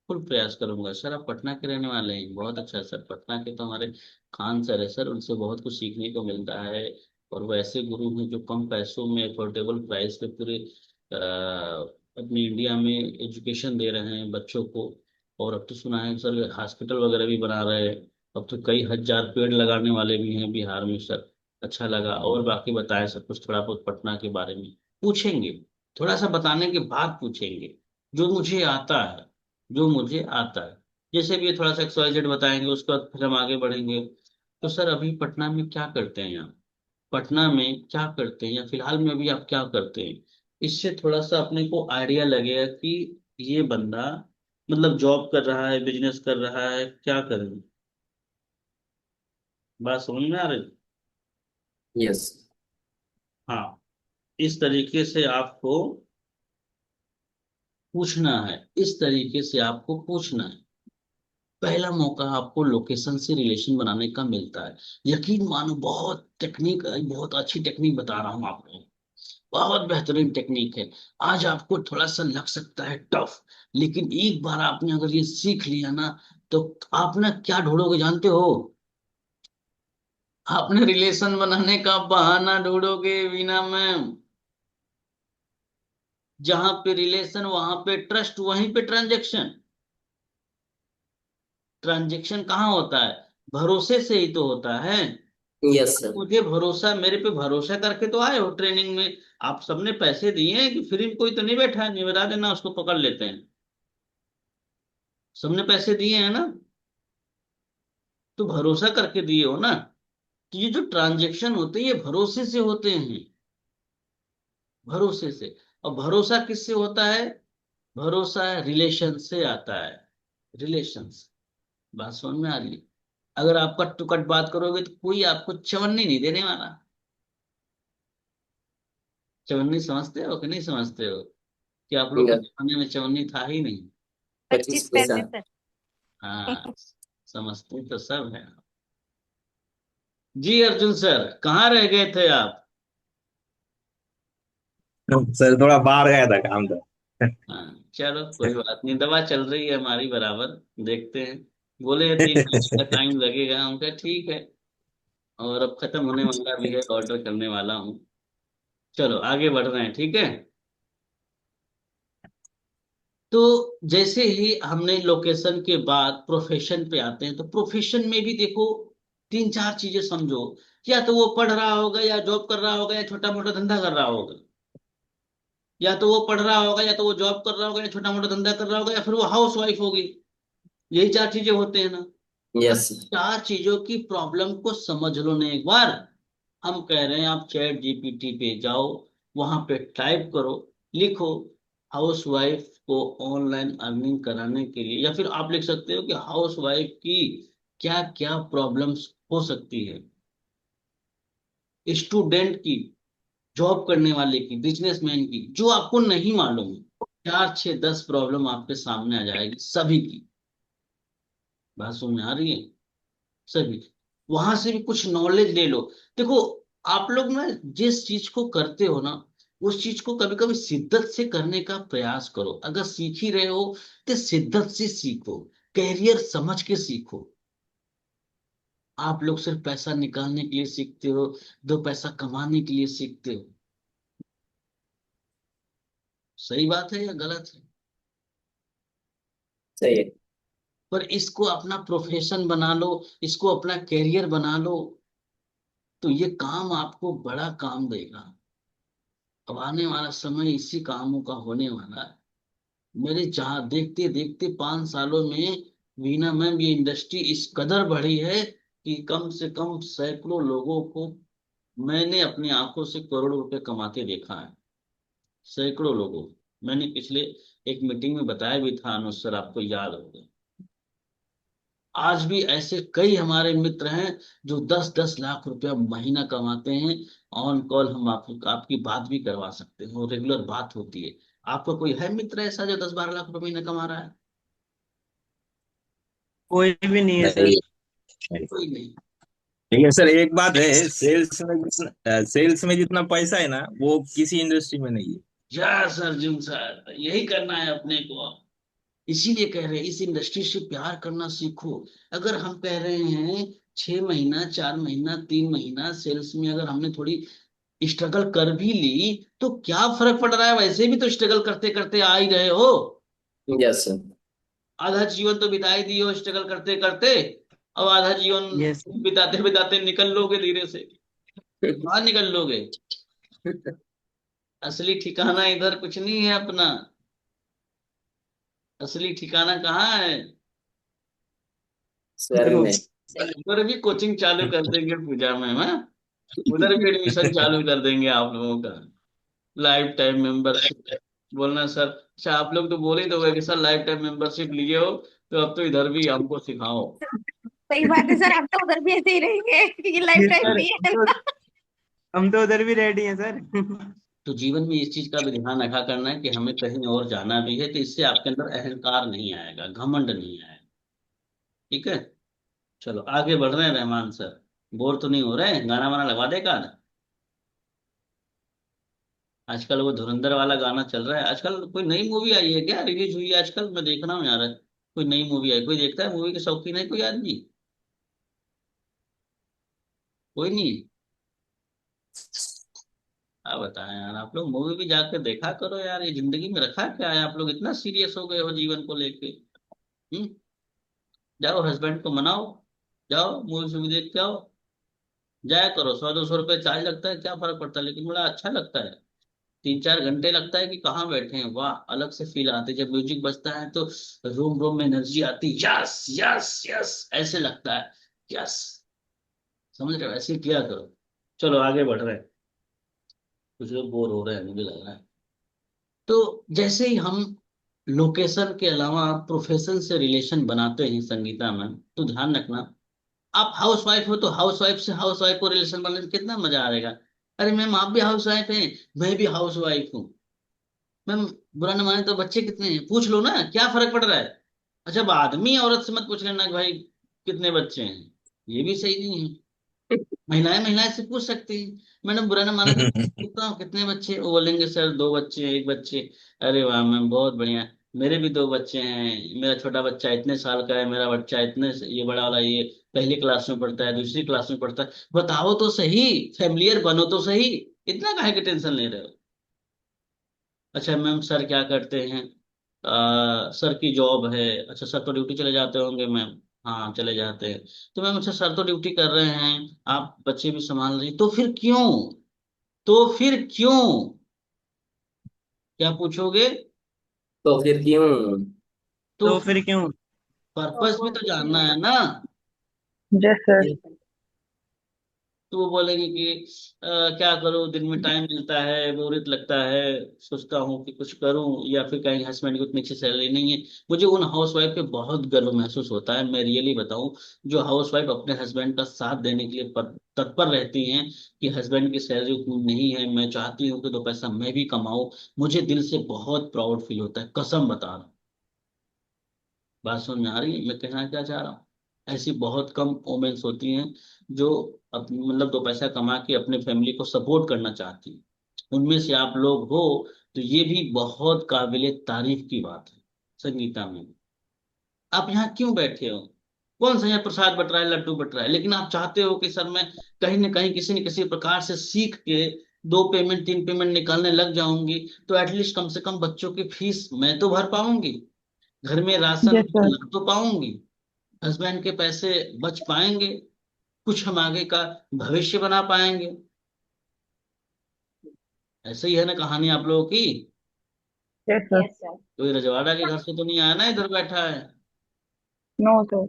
फुल प्रयास करूंगा। सर आप पटना के रहने वाले हैं, बहुत अच्छा सर, पटना के तो हमारे खान सर है सर, उनसे बहुत कुछ सीखने को मिलता है। और वो ऐसे गुरु हैं जो कम पैसों में अफोर्डेबल प्राइस पे पूरे अपनी इंडिया में एजुकेशन दे रहे हैं बच्चों को। और अब तो सुना है सर हॉस्पिटल वगैरह भी बना रहे हैं, अब तो कई हजार पेड़ लगाने वाले भी हैं बिहार में सर। अच्छा लगा, और बाकी बताएं सब कुछ थोड़ा बहुत पटना के बारे में पूछेंगे, थोड़ा सा बताने के बाद पूछेंगे जो मुझे आता है, जो मुझे आता है। जैसे भी ये थोड़ा सा XYZ बताएंगे उसके बाद फिर हम आगे बढ़ेंगे। तो सर अभी पटना में क्या करते हैं आप, पटना में क्या करते हैं, या फिलहाल में अभी आप क्या करते हैं? इससे थोड़ा सा अपने को आइडिया लगेगा कि ये बंदा मतलब जॉब कर रहा है, बिजनेस कर रहा है, क्या करें। बात समझ में आ रही? यस। हाँ, इस तरीके से आपको पूछना है, इस तरीके से आपको पूछना है। पहला मौका आपको लोकेशन से रिलेशन बनाने का मिलता है। यकीन मानो, बहुत टेक्निक, बहुत अच्छी टेक्निक बता रहा हूं आपको, बहुत बेहतरीन टेक्निक है। आज आपको थोड़ा सा लग सकता है टफ, लेकिन एक बार आपने अगर ये सीख लिया ना, तो आप ना क्या ढूंढोगे जानते हो? आपने रिलेशन बनाने का बहाना ढूंढोगे वीना मैम। जहां पे रिलेशन वहां पे ट्रस्ट, वहीं पे ट्रांजेक्शन। ट्रांजेक्शन कहाँ होता है? भरोसे से ही तो होता है। Yes sir. मुझे भरोसा, मेरे पे भरोसा करके तो आए हो ट्रेनिंग में। आप सबने पैसे दिए हैं कि फ्री में कोई तो नहीं बैठा है, नहीं बता देना, उसको पकड़ लेते हैं। सबने पैसे दिए हैं ना, तो भरोसा करके दिए हो ना। तो ये जो ट्रांजेक्शन होते हैं ये भरोसे से होते हैं, भरोसे से। और भरोसा किससे होता है? भरोसा रिलेशन से आता है, रिलेशन से। बात समझ में आ रही है? अगर आप कट टू कट बात करोगे तो कोई आपको चवन्नी नहीं देने वाला। चवन्नी समझते हो कि नहीं समझते हो? कि आप लोग के जमाने में चवन्नी था ही नहीं। 25 पैसा। हाँ, समझते तो सब है। जी अर्जुन सर, कहाँ रह गए थे आप? सर थोड़ा बाहर गया था, काम था। हाँ चलो, कोई बात नहीं, दवा चल रही है हमारी बराबर। देखते हैं, बोले 3 महीने का टाइम लगेगा, हम कहा ठीक है। और अब खत्म होने वाला भी है, ऑर्डर करने वाला हूँ। चलो आगे बढ़ रहे हैं, ठीक है। तो जैसे ही हमने लोकेशन के बाद प्रोफेशन पे आते हैं, तो प्रोफेशन में भी देखो 3 4 चीजें समझो। या तो वो पढ़ रहा होगा, या जॉब कर रहा होगा, या छोटा मोटा धंधा कर रहा होगा। या तो वो पढ़ रहा होगा, या तो वो जॉब कर रहा होगा, या छोटा मोटा धंधा कर रहा होगा, या फिर वो हाउस वाइफ होगी। यही 4 चीजें होते हैं ना। यस। 4 चीजों की प्रॉब्लम को समझ लो ना एक बार। हम कह रहे हैं आप चैट जीपीटी पे जाओ, वहां पे टाइप करो, लिखो हाउस वाइफ को ऑनलाइन अर्निंग कराने के लिए, या फिर आप लिख सकते हो कि हाउस वाइफ की क्या क्या प्रॉब्लम्स हो सकती है, स्टूडेंट की, जॉब करने वाले की, बिजनेसमैन की, जो आपको नहीं मालूम है। 4 6 10 प्रॉब्लम आपके सामने आ जाएगी सभी की। बात समझ में आ रही है? सभी। वहां से भी कुछ नॉलेज ले लो। देखो, आप लोग ना जिस चीज को करते हो ना, उस चीज को कभी कभी शिद्दत से करने का प्रयास करो। अगर सीख ही रहे हो तो शिद्दत से सीखो, कैरियर समझ के सीखो। आप लोग सिर्फ पैसा निकालने के लिए सीखते हो, 2 पैसा कमाने के लिए सीखते हो। सही बात है या गलत है? सही है। पर इसको अपना प्रोफेशन बना लो, इसको अपना कैरियर बना लो, तो ये काम आपको बड़ा काम देगा। अब आने वाला समय इसी कामों का होने वाला है। मेरे जहाँ देखते देखते 5 सालों में वीना मैम, ये इंडस्ट्री इस कदर बढ़ी है कि कम से कम सैकड़ों लोगों को मैंने अपनी आंखों से करोड़ों रुपए कमाते देखा है। सैकड़ों लोगों को। मैंने पिछले एक मीटिंग में बताया भी था, अनुज सर आपको याद होगा। आज भी ऐसे कई हमारे मित्र हैं जो 10 10 लाख रुपया महीना कमाते हैं। ऑन कॉल हम आपकी बात भी करवा सकते हैं, वो रेगुलर बात होती है। आपका कोई है मित्र ऐसा जो 10 12 लाख रुपए महीना कमा रहा है? कोई भी नहीं है सर। नहीं। कोई नहीं। लेकिन सर एक बात है, सेल्स में जितना पैसा है ना, वो किसी इंडस्ट्री में नहीं है। यस अर्जुन सर, यही करना है अपने को। इसीलिए कह रहे हैं इस इंडस्ट्री से प्यार करना सीखो। अगर हम कह रहे हैं 6 महीना, 4 महीना, 3 महीना सेल्स में अगर हमने थोड़ी स्ट्रगल कर भी ली, तो क्या फर्क पड़ रहा है? वैसे भी तो स्ट्रगल करते करते आ ही रहे हो। Yes sir. आधा जीवन तो बिता ही दिए हो स्ट्रगल करते करते। अब आधा जीवन यस। बिताते बिताते निकल लोगे धीरे से। कहाँ निकल लोगे? असली ठिकाना इधर कुछ नहीं है अपना। असली ठिकाना कहाँ है? स्वर्ग में। उधर भी कोचिंग चालू कर देंगे पूजा में, हाँ? उधर भी एडमिशन चालू कर देंगे आप लोगों का। Life time membership. बोलना सर, अच्छा आप लोग तो बोल ही दोगे कि सर लाइफ टाइम मेंबरशिप लिए हो, तो अब तो इधर भी हमको सिखाओ। सही बात है सर, आप तो उधर भी ऐसे ही रहेंगे क्योंकि लाइफ ये टाइम सर भी है ना। हम तो उधर भी रेडी हैं सर। तो जीवन में इस चीज का भी ध्यान रखा करना है कि हमें कहीं और जाना भी है, तो इससे आपके अंदर अहंकार नहीं आएगा, घमंड नहीं आएगा। ठीक है, चलो आगे बढ़ रहे हैं रहमान सर। बोर तो नहीं हो रहे हैं? गाना वाना लगवा देगा। आजकल वो धुरंधर वाला गाना चल रहा है। आजकल कोई नई मूवी आई है क्या, रिलीज हुई है आजकल? मैं देख रहा हूँ यार, कोई नई मूवी आई, कोई देखता है मूवी के शौकीन है कोई आदमी? कोई नहीं है? क्या बताएं यार, आप लोग मूवी भी जाकर देखा करो यार, ये जिंदगी में रखा क्या है? आप लोग इतना सीरियस हो गए हो जीवन को लेके। हम्म। जाओ हस्बैंड को मनाओ, जाओ मूवी शूवी देख के आओ। जाया करो, 100-200 रुपये चार्ज लगता है, क्या फर्क पड़ता है, लेकिन बड़ा अच्छा लगता है। 3-4 घंटे लगता है कि कहाँ बैठे हैं, वाह अलग से फील आती है जब म्यूजिक बजता है तो। रूम रूम में एनर्जी आती, यस यस यस ऐसे लगता है। यस, समझ रहे हो? ऐसे किया करो। चलो आगे बढ़ रहे हैं, कुछ लोग बोर हो रहे हैं मुझे लग रहा है। तो जैसे ही हम लोकेशन के अलावा प्रोफेशन से रिलेशन बनाते हैं संगीता में, तो ध्यान रखना, आप हाउस वाइफ हो तो हाउस वाइफ से हाउस वाइफ को रिलेशन बनाने में कितना मजा आएगा। अरे मैम आप भी हाउस वाइफ हैं, मैं भी हाउस वाइफ हूँ। मैम बुरा न माने तो बच्चे कितने हैं पूछ लो ना, क्या फर्क पड़ रहा है? अच्छा, अब आदमी औरत से मत पूछ लेना कि भाई कितने बच्चे हैं, ये भी सही नहीं है। महिलाएं महिलाएं से पूछ सकती हैं, मैडम बुरा ना माने तो पूछता हूँ कितने बच्चे, वो बोलेंगे सर 2 बच्चे, 1 बच्चे। अरे वाह मैम बहुत बढ़िया, मेरे भी 2 बच्चे हैं, मेरा छोटा बच्चा इतने साल का है, मेरा बच्चा इतने ये बड़ा वाला ये पहली क्लास में पढ़ता है, दूसरी क्लास में पढ़ता है। बताओ तो सही, फैमिलियर बनो तो सही, इतना काहे के टेंशन ले रहे हो? अच्छा मैम सर क्या करते हैं? सर की जॉब है। अच्छा सर तो ड्यूटी चले जाते होंगे मैम। हाँ चले जाते हैं। तो मैम अच्छा सर तो ड्यूटी कर रहे हैं, आप बच्चे भी संभाल रही, तो फिर क्यों? तो फिर क्यों? क्या पूछोगे? तो फिर क्यों? तो तो फिर क्यों? पर्पस भी तो जानना है ना। Yes sir. Yes. तो वो बोलेंगे कि क्या करूं, दिन में टाइम मिलता है, बोरियत लगता है, सोचता हूँ कि कुछ करूं, या फिर कहीं हस्बैंड की उतनी अच्छी सैलरी नहीं है। मुझे उन हाउस वाइफ पे बहुत गर्व महसूस होता है, मैं रियली बताऊं, जो हाउस वाइफ अपने हस्बैंड का साथ देने के लिए तत्पर रहती हैं कि हस्बैंड की सैलरी उतनी नहीं है, मैं चाहती हूँ कि 2 पैसा मैं भी कमाऊं। मुझे दिल से बहुत प्राउड फील होता है, कसम बता रहा हूँ। बात समझ में आ रही है मैं कहना क्या चाह रहा हूँ? ऐसी बहुत कम वोमेन्स होती हैं जो मतलब 2 पैसा कमा के अपने फैमिली को सपोर्ट करना चाहती हैं। उनमें से आप लोग हो, तो ये भी बहुत काबिले तारीफ की बात है संगीता में। आप यहाँ क्यों बैठे हो? कौन सा यहाँ प्रसाद बट रहा है, लड्डू बट रहा है, लेकिन आप चाहते हो कि सर मैं कहीं ना कहीं किसी न किसी प्रकार से सीख के 2 पेमेंट 3 पेमेंट निकालने लग जाऊंगी, तो एटलीस्ट कम से कम बच्चों की फीस मैं तो भर पाऊंगी, घर में राशन यस सर। ला तो पाऊंगी, हस्बैंड के पैसे बच पाएंगे, कुछ हम आगे का भविष्य बना पाएंगे। ऐसे ही है ना कहानी आप लोगों की? Yes sir. कोई रजवाड़ा के घर से तो नहीं आया ना इधर बैठा है? No sir.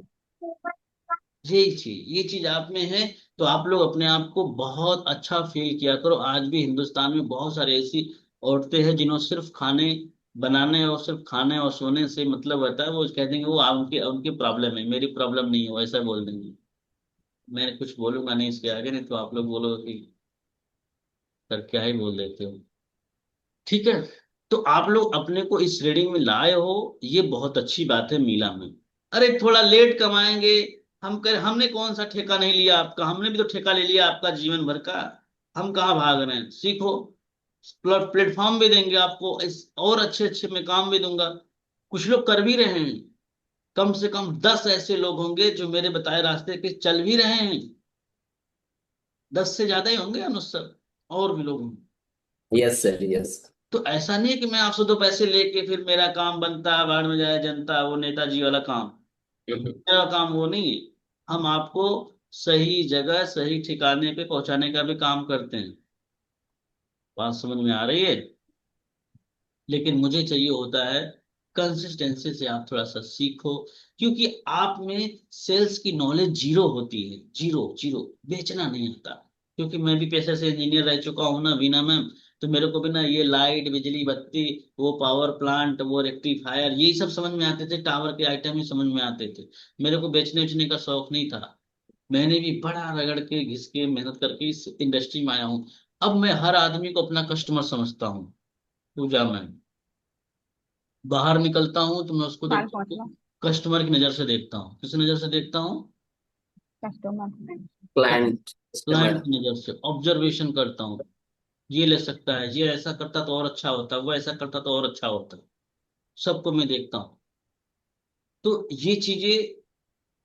ये चीज आप में है, तो आप लोग अपने आप को बहुत अच्छा फील किया करो। आज भी हिंदुस्तान में बहुत सारी ऐसी औरतें हैं जिन्होंने सिर्फ खाने बनाने और सिर्फ खाने और सोने से मतलब रहता है, वो कह देंगे वो उनकी उनकी प्रॉब्लम है, मेरी प्रॉब्लम नहीं है, वो ऐसा बोल देंगे। मैं कुछ बोलूंगा नहीं इसके आगे, नहीं तो आप लोग बोलोगे कि सर क्या ही बोल देते हो। ठीक है, तो आप लोग अपने को इस रीडिंग में लाए हो, ये बहुत अच्छी बात है मीला में। अरे थोड़ा लेट कमाएंगे, हमने कौन सा ठेका नहीं लिया आपका, हमने भी तो ठेका ले लिया आपका जीवन भर का। हम कहाँ भाग रहे हैं, सीखो। प्लेटफॉर्म भी देंगे आपको, इस और अच्छे अच्छे मैं काम भी दूंगा। कुछ लोग कर भी रहे हैं, कम से कम 10 ऐसे लोग होंगे जो मेरे बताए रास्ते पे चल भी रहे हैं। 10 से ज्यादा ही होंगे अनुसार, और भी लोग होंगे। Yes, sir. Yes. तो ऐसा नहीं है कि मैं आपसे 2 पैसे लेके फिर मेरा काम बनता है, बाहर में जाए जनता, वो नेताजी वाला काम। मेरा काम वो नहीं है। हम आपको सही जगह सही ठिकाने पे पहुंचाने का भी काम करते हैं। बात समझ में आ रही है? लेकिन मुझे चाहिए होता है कंसिस्टेंसी से आप थोड़ा सा सीखो, क्योंकि आप में सेल्स की नॉलेज जीरो होती है, जीरो जीरो, बेचना नहीं आता। क्योंकि मैं भी पेशे से इंजीनियर रह चुका हूं ना वीना मैम, तो मेरे को भी ना ये लाइट बिजली बत्ती, वो पावर प्लांट, वो रेक्टिफायर, यही सब समझ में आते थे, टावर के आइटम ही समझ में आते थे। मेरे को बेचने उचने का शौक नहीं था। मैंने भी बड़ा रगड़ के घिस के मेहनत करके इस इंडस्ट्री में आया हूँ। अब मैं हर आदमी को अपना कस्टमर समझता हूँ। पूजा मैम, बाहर निकलता हूँ तो मैं उसको कॉल देखता पहुंच हूँ, गया। कस्टमर की नजर से देखता हूँ। किस नजर से देखता हूँ? कस्टमर। Client client customer. की नजर से ऑब्जर्वेशन करता हूँ। ये ले सकता है, ये ऐसा करता तो और अच्छा होता, वो ऐसा करता तो और अच्छा होता। सबको मैं देखता हूँ। तो ये चीजें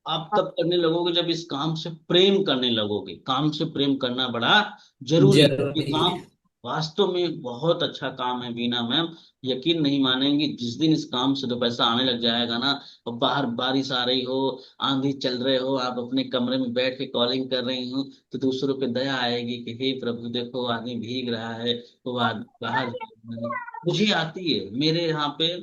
आप तब करने लगोगे जब इस काम से प्रेम करने लगोगे। काम से प्रेम करना बड़ा जरूरी है। ये जरूरी काम है। वास्तव में बहुत अच्छा काम है बीना मैम। यकीन नहीं मानेंगी, जिस दिन इस काम से तो पैसा आने लग जाएगा ना, और बाहर बारिश आ रही हो, आंधी चल रहे हो, आप अपने कमरे में बैठ के कॉलिंग कर रही हो, तो दूसरों पे दया आएगी कि हे प्रभु देखो आदमी भीग रहा है, वो आदमी बाहर। मुझे आती है मेरे यहाँ पे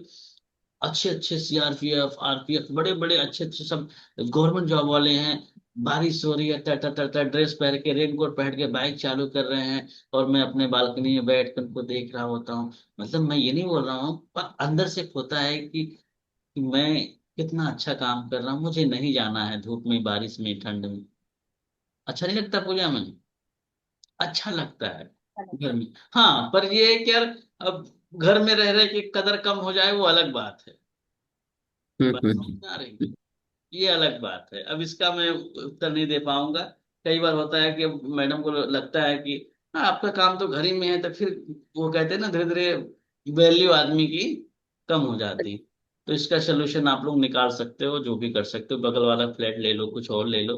अच्छे अच्छे सीआरपीएफ आरपीएफ बड़े बड़े अच्छे अच्छे सब गवर्नमेंट जॉब वाले हैं। बारिश हो रही है, टर टर टर टर ड्रेस पहन के रेनकोट पहन के बाइक चालू कर रहे हैं, और मैं अपने बालकनी में बैठ कर उनको देख रहा होता हूँ। मतलब मैं ये नहीं बोल रहा हूँ, पर अंदर से होता है कि मैं कितना अच्छा काम कर रहा हूँ। मुझे नहीं जाना है धूप में, बारिश में, ठंड में। अच्छा नहीं लगता पूजा में? अच्छा लगता है घर में। हाँ, पर ये है कि यार, अब घर में रह रहे कि कदर कम हो जाए वो अलग बात है। बात समझ हम्म। में आ रही है? ये अलग बात है। अब इसका मैं उत्तर नहीं दे पाऊंगा। कई बार होता है कि मैडम को लगता है कि हाँ आपका काम तो घर ही में है, तो फिर वो कहते हैं ना, धीरे धीरे वैल्यू आदमी की कम हो जाती। तो इसका सोल्यूशन आप लोग निकाल सकते हो, जो भी कर सकते हो, बगल वाला फ्लैट ले लो, कुछ और ले लो।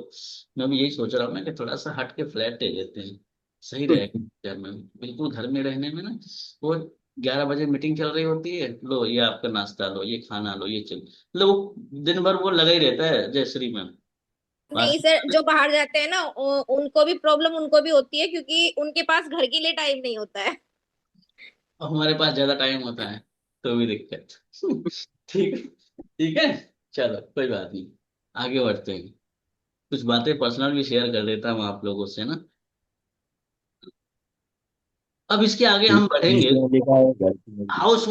मैं भी यही सोच रहा हूँ ना कि थोड़ा सा हट के फ्लैट ले लेते हैं, सही रहेगा। मैं बिल्कुल घर में रहने में ना, वो 11 बजे मीटिंग चल रही होती है, लो ये आपका नाश्ता, लो ये खाना, लो ये चल, मतलब वो दिन भर वो लगा ही रहता है जयश्री मैम। नहीं सर, जो बाहर जाते हैं ना उनको भी प्रॉब्लम उनको भी होती है, क्योंकि उनके पास घर के लिए टाइम नहीं होता है। और हमारे पास ज्यादा टाइम होता है, तो भी दिक्कत। ठीक है, ठीक है। चलो कोई बात नहीं, आगे बढ़ते हैं। कुछ बातें पर्सनल भी शेयर कर देता हूँ आप लोगों से ना। अब इसके आगे हम बढ़ेंगे। जिसमें लिखा है घर की मजदूरी। हाउस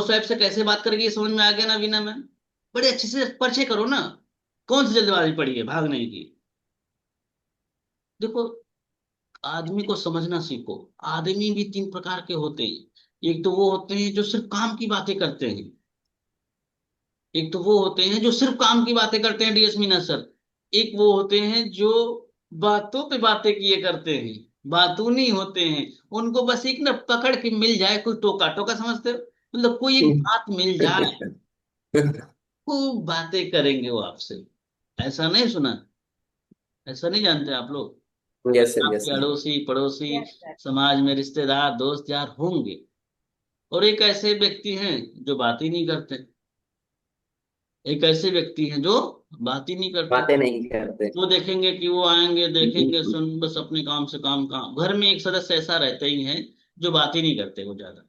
वाइफ से कैसे बात करेगी, ये समझ में आ गया ना वीना मैम? बड़े अच्छे से परिचय करो ना। कौन सी जल्दबाजी पड़ी है भागने की? देखो, आदमी को समझना सीखो। आदमी भी 3 प्रकार के होते हैं। एक तो वो होते हैं जो सिर्फ काम की बातें करते हैं। एक तो वो होते हैं जो सिर्फ काम की बातें करते हैं, डीएस मीना सर। एक वो होते हैं जो बातों पे बातें किए करते हैं, बातूं नहीं होते हैं। उनको बस एक ना पकड़ के मिल जाए कोई टोका टोका, समझते हो? मतलब कोई एक बात मिल जाए, खूब बातें करेंगे वो आपसे। ऐसा नहीं सुना? ऐसा नहीं जानते आप लोग? यस सर, यस आपके सर। अड़ोसी पड़ोसी, यस सर। समाज में रिश्तेदार दोस्त यार होंगे। और एक ऐसे व्यक्ति हैं जो बात ही नहीं करते। एक ऐसे व्यक्ति हैं जो बात ही नहीं करते। बातें नहीं करते। वो देखेंगे कि वो आएंगे, देखेंगे, सुन, बस अपने काम से काम। काम घर में एक सदस्य ऐसा रहता ही है जो बात ही नहीं करते वो ज्यादा।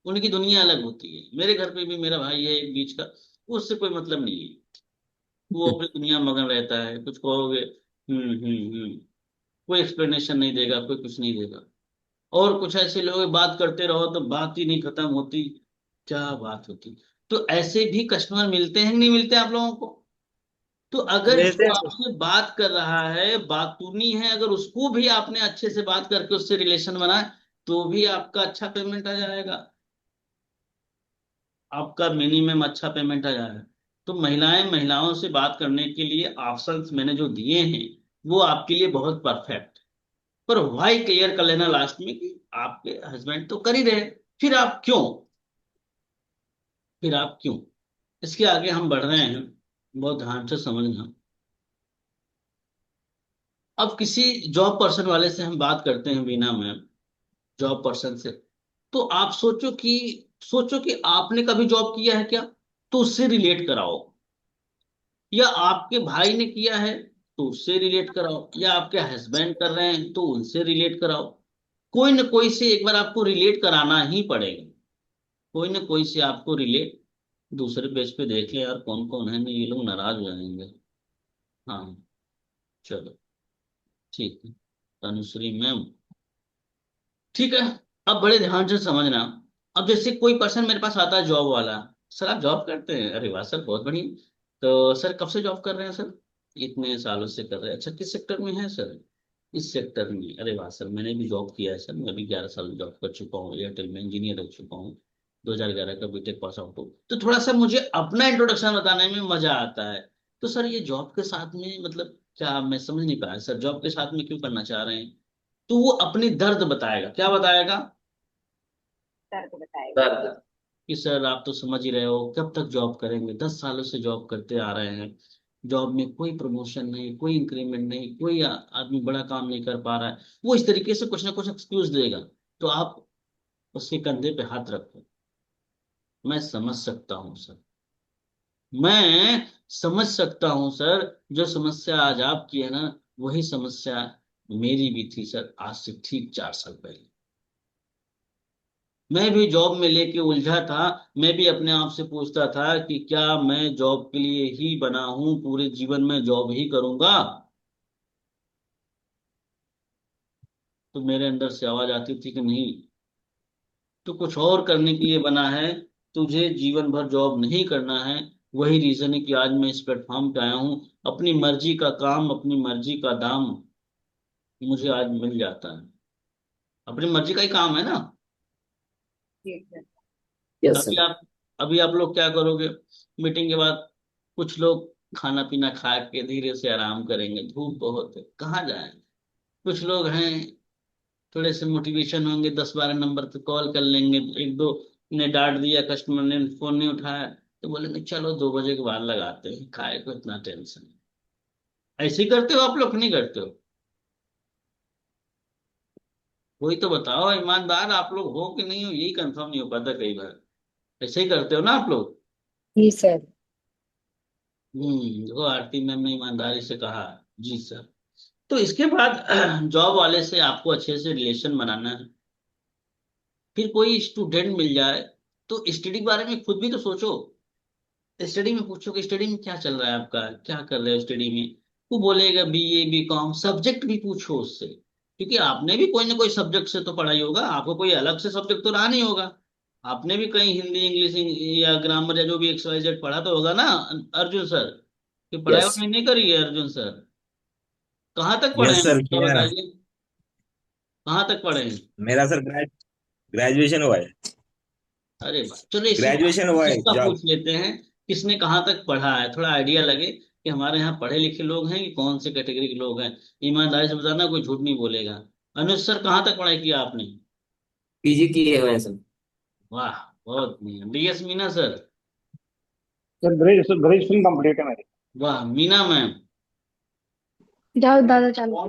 उनकी दुनिया अलग होती है। मेरे घर पे भी मेरा भाई है एक बीच का, उससे कोई मतलब नहीं है। वो अपनी दुनिया में मगन रहता है। कुछ कहोगे, कोई एक्सप्लेनेशन नहीं देगा, कोई कुछ नहीं देगा। और कुछ ऐसे लोग हैं, बात करते रहो तो बात ही नहीं खत्म होती, क्या बात होती। तो ऐसे भी कस्टमर मिलते हैं कि नहीं मिलते आप लोगों को? तो अगर मिलते जो हैं सर। आपसे बात कर रहा है, बातूनी है, अगर उसको भी आपने अच्छे से बात करके उससे रिलेशन बनाए, तो भी आपका अच्छा पेमेंट आ जाएगा। आपका मिनिमम अच्छा पेमेंट आ जाएगा। तो महिलाओं से बात करने के लिए ऑप्शंस मैंने जो दिए हैं, वो आपके लिए बहुत परफेक्ट। पर वाई क्लियर कर लेना लास्ट में कि आपके हस्बैंड तो कर ही रहे, फिर आप क्यों? फिर आप क्यों? इसके आगे हम बढ़ रहे हैं, बहुत ध्यान से समझना। अब किसी जॉब पर्सन वाले से हम बात करते हैं बीना मैम, जॉब पर्सन से। तो आप सोचो कि आपने कभी जॉब किया है क्या? तो उससे रिलेट कराओ। या आपके भाई ने किया है तो उससे रिलेट कराओ, या आपके हस्बैंड कर रहे हैं तो उनसे रिलेट कराओ। कोई ना कोई से एक बार आपको रिलेट कराना ही पड़ेगा। कोई ना कोई से आपको रिलेट। दूसरे पेज पे देख ले यार कौन कौन है, नहीं ये लोग नाराज हो जाएंगे। हाँ, चलो ठीक है। तनुश्री मैम, ठीक है। अब बड़े ध्यान से समझना। अब जैसे कोई पर्सन मेरे पास आता है जॉब वाला, सर आप जॉब करते हैं? अरे वाह सर, बहुत बढ़िया। तो सर कब से जॉब कर रहे हैं सर? इतने सालों से कर रहे हैं। अच्छा, किस सेक्टर में है सर? इस सेक्टर में, अरे वाह सर, मैंने भी जॉब किया है सर। मैं भी 11 साल जॉब कर चुका हूँ, एयरटेल में इंजीनियर रह चुका हूँ। 2011 का बीटेक पास आउट हूँ। तो थोड़ा सा मुझे अपना इंट्रोडक्शन बताने में मजा आता है। तो सर ये जॉब के साथ में मतलब क्या, मैं समझ नहीं पाया सर, जॉब के साथ में क्यों करना चाह रहे हैं? तो वो अपनी दर्द बताएगा, क्या बताएगा? दर्द बताएगा। दर्द। कि सर आप तो समझ ही रहे हो, कब तक जॉब करेंगे, 10 सालों से जॉब करते आ रहे हैं। जॉब में कोई प्रमोशन नहीं, कोई इंक्रीमेंट नहीं, कोई आदमी बड़ा काम नहीं कर पा रहा है। वो इस तरीके से कुछ ना कुछ एक्सक्यूज देगा। तो आप उसके कंधे पे हाथ रखो। मैं समझ सकता हूँ सर, मैं समझ सकता हूँ सर। जो समस्या आज आपकी है ना, वही समस्या मेरी भी थी सर, आज से ठीक 4 साल पहले। मैं भी जॉब में लेके उलझा था। मैं भी अपने आप से पूछता था कि क्या मैं जॉब के लिए ही बना हूं, पूरे जीवन में जॉब ही करूंगा? तो मेरे अंदर से आवाज आती थी कि नहीं, तू कुछ और करने के लिए बना है। तुझे जीवन भर जॉब नहीं करना है। वही रीजन है कि आज मैं इस प्लेटफॉर्म पे आया हूं। अपनी मर्जी का काम, अपनी मर्जी का दाम मुझे आज मिल जाता है। अपनी मर्जी का ही काम है ना। ठीक है। यस अभी सर। आप अभी आप लोग क्या करोगे? मीटिंग के बाद कुछ लोग खाना पीना खा के धीरे से आराम करेंगे, धूप बहुत है, कहाँ जाएं। कुछ लोग हैं, थोड़े से मोटिवेशन होंगे, 10-12 नंबर पे कॉल कर लेंगे। एक दो ने डांट दिया, कस्टमर ने फोन नहीं उठाया, तो बोलेंगे चलो 2 बजे के बाद लगाते हैं, खाए को इतना टेंशन। ऐसे ही करते हो आप लोग कि नहीं करते हो? वही तो बताओ, ईमानदार आप लोग हो कि नहीं हो, यही कंफर्म नहीं हो पाता कई बार। ऐसे ही करते हो ना आप लोग? जी सर। देखो आरती मैम ने ईमानदारी से कहा। जी सर। तो इसके बाद जॉब वाले से आपको अच्छे से रिलेशन बनाना है। फिर कोई स्टूडेंट मिल जाए तो स्टडी के बारे में खुद भी तो सोचो। स्टडी में पूछो कि स्टडी में क्या चल रहा है आपका, क्या कर रहे हो स्टडी में। वो बोलेगा बीए बीकॉम, सब्जेक्ट भी पूछो उससे, क्योंकि आपने भी कोई ना कोई सब्जेक्ट से तो पढ़ाई होगा, आपको कोई अलग से सब्जेक्ट तो रहा नहीं होगा। आपने भी कहीं हिंदी इंग्लिश या ग्रामर या जो भी XYZ पढ़ा तो होगा ना, अर्जुन सर? कि पढ़ाई यस। वढ़ाई नहीं करी है अर्जुन सर? कहाँ तक पढ़े यस हैं, सर, क्या किया ना। बताइए, कहाँ तक पढ़े हैं? मेरा सर ग्रेजुएशन हुआ है। अरे वाह, चलो इसी बात ग्रेजुएशन पे हुआ है, सबका जॉब। पूछ लेते हैं। किसने कहाँ तक पढ़ा है, थोड़ा आइडिया लगे कि हमारे यहाँ पढ़े लिखे लोग हैं कि कौन से कैटेगरी के लोग हैं। ईमानदारी से बताना, कोई झूठ नहीं बोलेगा। अनुज सर, कहाँ तक पढ़ाई किया आपने? पीजी किए हुए हैं सर। वाह, बहुत बढ़िया। DS Meena sir? Sir graduation graduation complete है मेरी। वाह, मीना मैम? जाओ दादा चलो।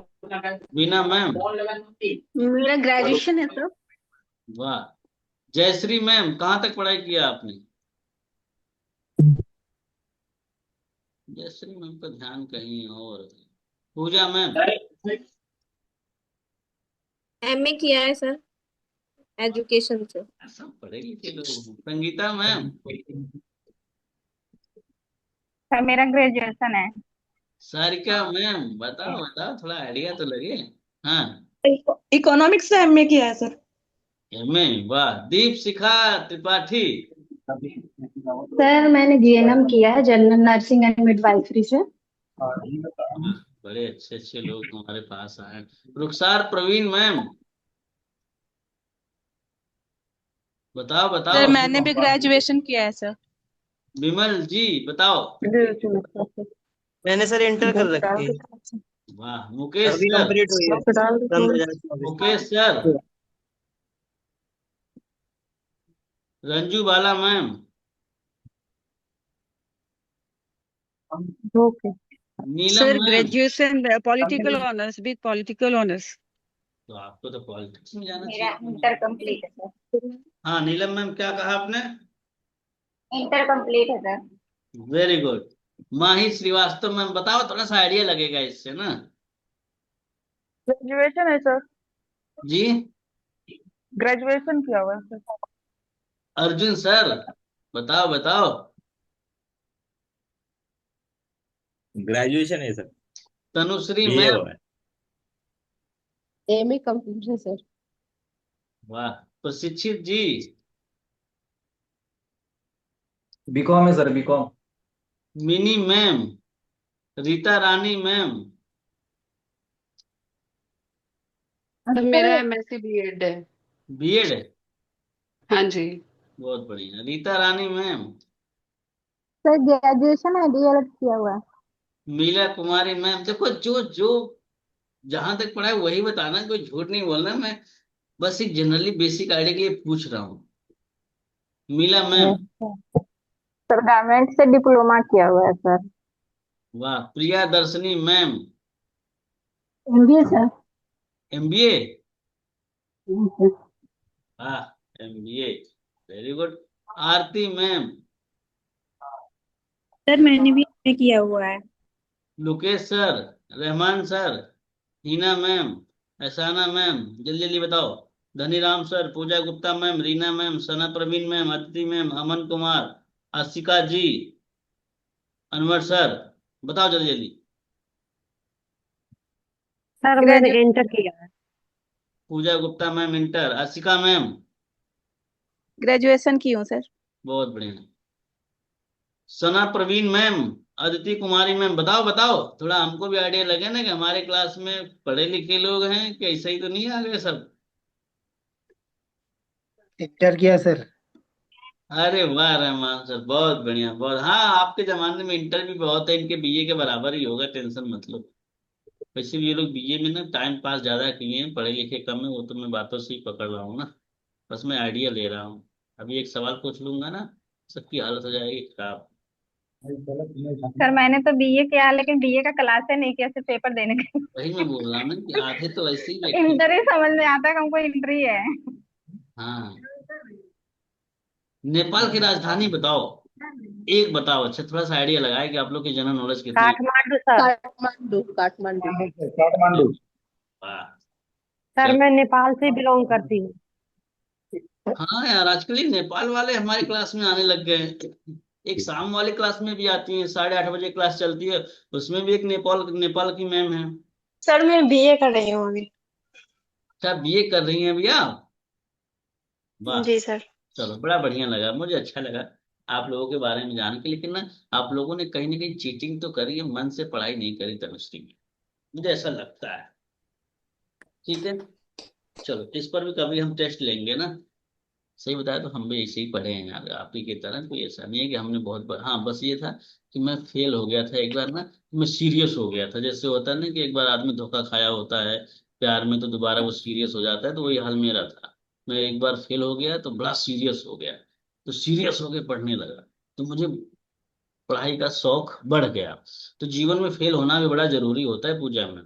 मीना मैम? मेरा ग्रेजुएशन है सर। वाह। जयश्री मैम, कहाँ तक पढ़ाई किया आपने? जयश्री मैम का ध्यान कहीं और है। पूजा मैम? MA किया है सर, एजुकेशन से। सब पढ़े लिखे लोग हैं। संगीता मैम? सर मेरा ग्रेजुएशन है। सारिका मैम? बताओ बताओ, थोड़ा आइडिया तो लगे। हाँ। इकोनॉमिक्स से एमए किया है सर। एमए? वाह। दीप शिखा त्रिपाठी? सर मैंने जीएनएम किया है, जनरल नर्सिंग एंड मिडवाइफरी से। वाह, बड़े अच्छे अच्छे लोग हमारे पास आए हैं। रुखसार प्रवीण मैम? बताओ सर बताओ। मैंने भी ग्रेजुएशन किया है सर। विमल जी बताओ। मैंने सर इंटर कर रखी है। वाह। मुकेश अभी सर? कंप्लीट हुई है सन 2024। Mukesh sir? Ranju Bala ma'am? Okay. Neelam sir ma'am? Graduation political honours with political honours. तो आपको तो पॉलिटिक्स में जाना मेरा चाहिए। इंटर कंप्लीट है सर। हाँ, नीलम मैम क्या कहा आपने? इंटर कंप्लीट है sir. Very good. Mahi Srivastava ma'am, बताओ, थोड़ा सा आइडिया लगेगा इससे ना। ग्रेजुएशन है सर। जी। ग्रेजुएशन किया हुआ है सर। अर्जुन सर बताओ बताओ। ग्रेजुएशन है सर। Tanushree BA ma'am? हुआ है। एमए कंप्लीट है सर। वाह। प्रशिक्षित जी? बीकॉम है sir, BCom. Mini ma'am? Rita Rani ma'am. Sir मेरा एमएससी बीएड है। बीएड है, हाँ जी। बहुत बढ़िया। Rita Rani ma'am. Sir graduation है, डीएलएड किया हुआ है। मीला कुमारी मैम। देखो जो जो जहां तक पढ़ा है वही बताना, कोई झूठ नहीं बोलना। मैं बस एक जनरली बेसिक आइडिया के लिए पूछ रहा हूँ। मीला मैम। सर गारमेंट से डिप्लोमा किया हुआ है सर। वाह। Priya Darshani ma'am. MBA sir. MBA. वाह, MBA, very good. Aarti ma'am. Sir मैंने भी एमए किया हुआ है। Lokesh sir. Rahman sir. Hina ma'am. Ehsana ma'am. जल्दी जल्दी बताओ। Dhaniram sir. Pooja Gupta ma'am. Reena ma'am. Sana Praveen ma'am. Aditi ma'am. Aman Kumar. Ashika ji. Anwar sir. बताओ जल्दी जल्दी। सर मैंने इंटर किया है। Pooja Gupta ma'am inter. Ashika ma'am. Graduation की हूँ सर। बहुत बढ़िया। सना प्रवीण मैम। अदिति कुमारी मैम। बताओ बताओ, थोड़ा हमको भी आइडिया लगे ना कि हमारे क्लास में पढ़े लिखे लोग हैं कि ऐसे ही तो नहीं आ गए सब। इंटर किया सर। अरे वाह रहमान सर, बहुत बढ़िया, बहुत। हाँ, आपके जमाने में इंटर भी बहुत है, इनके बीए के बराबर ही होगा, टेंशन मत लो। वैसे भी ये लोग बीए में ना टाइम पास ज्यादा किए हैं, पढ़े लिखे कम है, वो तो मैं बातों से ही पकड़ रहा हूँ ना। बस मैं आइडिया ले रहा हूँ। अभी एक सवाल पूछ लूंगा ना, सबकी हालत हो जाएगी खराब। सर मैंने तो बीए किया है, लेकिन बीए का क्लास है नहीं किया, सिर्फ पेपर देने गई। वही मैं बोल रहा हूँ ना कि आधे तो ऐसे ही बैठे इंटर हैं। ही समझ में आता है कि हमको इंटर ही है। हाँ। नेपाल की राजधानी बताओ। एक बताओ, अच्छा थोड़ा सा आइडिया लगाए कि आप लोग की जनरल नॉलेज कितनी। काठमांडू सर। काठमांडू काठमांडू। काठमांडू। वाह। सर चल। मैं नेपाल से बिलोंग करती हूँ। हाँ यार, आजकल ये नेपाल वाले हमारी क्लास में आने लग गए हैं। एक शाम वाली क्लास में भी आती हैं, 8:30 बजे क्लास चलती है, उसमें भी एक नेपाल नेपाल की मैम है। सर मैं बीए कर रही हूँ अभी। क्या बीए कर रही हैं भैया? वाह। जी सर। चलो, बड़ा बढ़िया लगा, मुझे अच्छा लगा आप लोगों के बारे में जान के। लेकिन ना, आप लोगों ने कहीं ना कहीं चीटिंग तो करी है, मन से पढ़ाई नहीं करी केमिस्ट्री में, मुझे ऐसा लगता है। ठीक है, चलो इस पर भी कभी हम टेस्ट लेंगे ना। सही बताया तो हम भी ऐसे ही पढ़े हैं यार, आप ही की तरह। कोई ऐसा नहीं है कि हमने हाँ, बस ये था कि मैं फेल हो गया था एक बार ना, मैं सीरियस हो गया था। जैसे होता है ना कि एक बार आदमी धोखा खाया होता है प्यार में, तो दोबारा वो सीरियस हो जाता है, तो वही हाल मेरा था। मैं एक बार फेल हो गया तो बड़ा सीरियस हो गया, तो सीरियस होके पढ़ने लगा, तो मुझे पढ़ाई का शौक बढ़ गया। तो जीवन में फेल होना भी बड़ा जरूरी होता है पूजा में।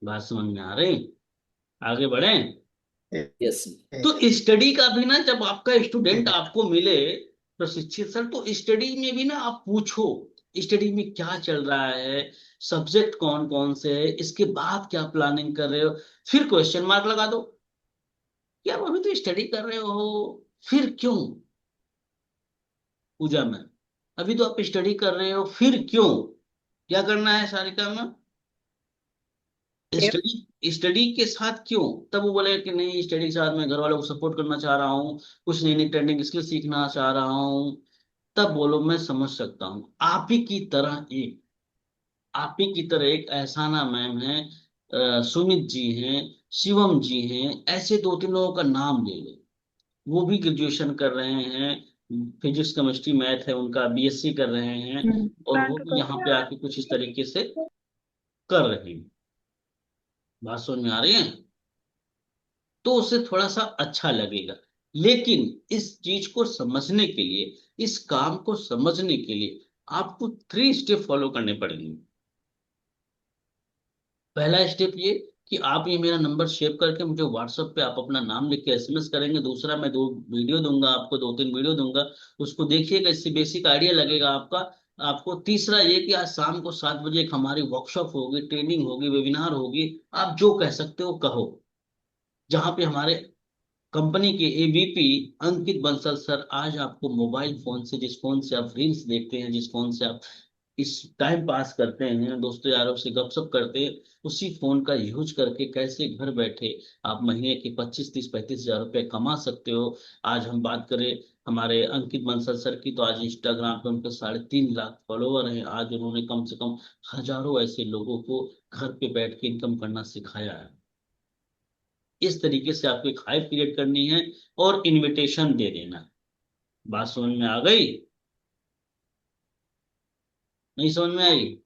बात समझ में आ रही? आगे बढ़ें। यस। तो स्टडी का भी ना, जब आपका स्टूडेंट आपको मिले प्रशिक्षित सर, तो स्टडी में भी ना आप पूछो, स्टडी में क्या चल रहा है, सब्जेक्ट कौन कौन से है, इसके बाद क्या प्लानिंग कर रहे हो। फिर क्वेश्चन मार्क लगा दो कि आप अभी तो स्टडी कर रहे हो, फिर क्यों? पूजा में, अभी तो आप स्टडी कर रहे हो, फिर क्यों? क्या करना है सारिका में? स्टडी स्टडी के साथ क्यों? तब वो बोले कि नहीं, स्टडी के साथ मैं घर वालों को सपोर्ट करना चाह रहा हूँ, कुछ नई नई ट्रेंडिंग स्किल सीखना चाह रहा हूँ। तब बोलो, मैं समझ सकता हूँ। आप ही की तरह एक एहसाना मैम है, सुमित जी हैं, शिवम जी हैं, ऐसे दो तीन लोगों का नाम ले लो। वो भी ग्रेजुएशन कर रहे हैं, फिजिक्स केमिस्ट्री मैथ है उनका, बीएससी कर रहे हैं, और वो भी यहाँ पे आके कुछ इस तरीके से कर रहे हैं। बात समझ में आ रही है? तो उसे थोड़ा सा अच्छा लगेगा। लेकिन इस चीज को समझने के लिए, इस काम को समझने के लिए आपको 3 स्टेप फॉलो करने पड़ेंगे। पहला स्टेप ये कि आप ये मेरा नंबर सेव करके मुझे व्हाट्सएप पे आप अपना नाम लिख के एसएमएस करेंगे। दूसरा, मैं 2 वीडियो दूंगा आपको, 2-3 वीडियो दूंगा, उसको देखिएगा, इससे बेसिक आइडिया लगेगा आपका आपको। तीसरा ये कि आज शाम को 7 बजे एक हमारी वर्कशॉप होगी, ट्रेनिंग होगी, वेबिनार होगी, आप जो कह सकते हो कहो, जहां पे हमारे कंपनी के एबीपी अंकित बंसल सर आज आपको मोबाइल फोन से, जिस फोन से आप रील्स देखते हैं, जिस फोन से आप इस टाइम पास करते हैं, दोस्तों यारों से गपशप करते हैं, उसी फोन का यूज करके कैसे घर बैठे आप महीने के 25, 30, 35 हजार रुपए कमा सकते हो। आज हम बात करें हमारे अंकित बंसल सर की, तो आज इंस्टाग्राम पे उनके 3.5 लाख फॉलोवर हैं। आज उन्होंने कम से कम हजारों ऐसे लोगों को घर पे बैठ के इनकम करना सिखाया है। इस तरीके से आपको एक हाइप क्रिएट करनी है और इनविटेशन दे देना। बात समझ में आ गई? नहीं समझ में आई?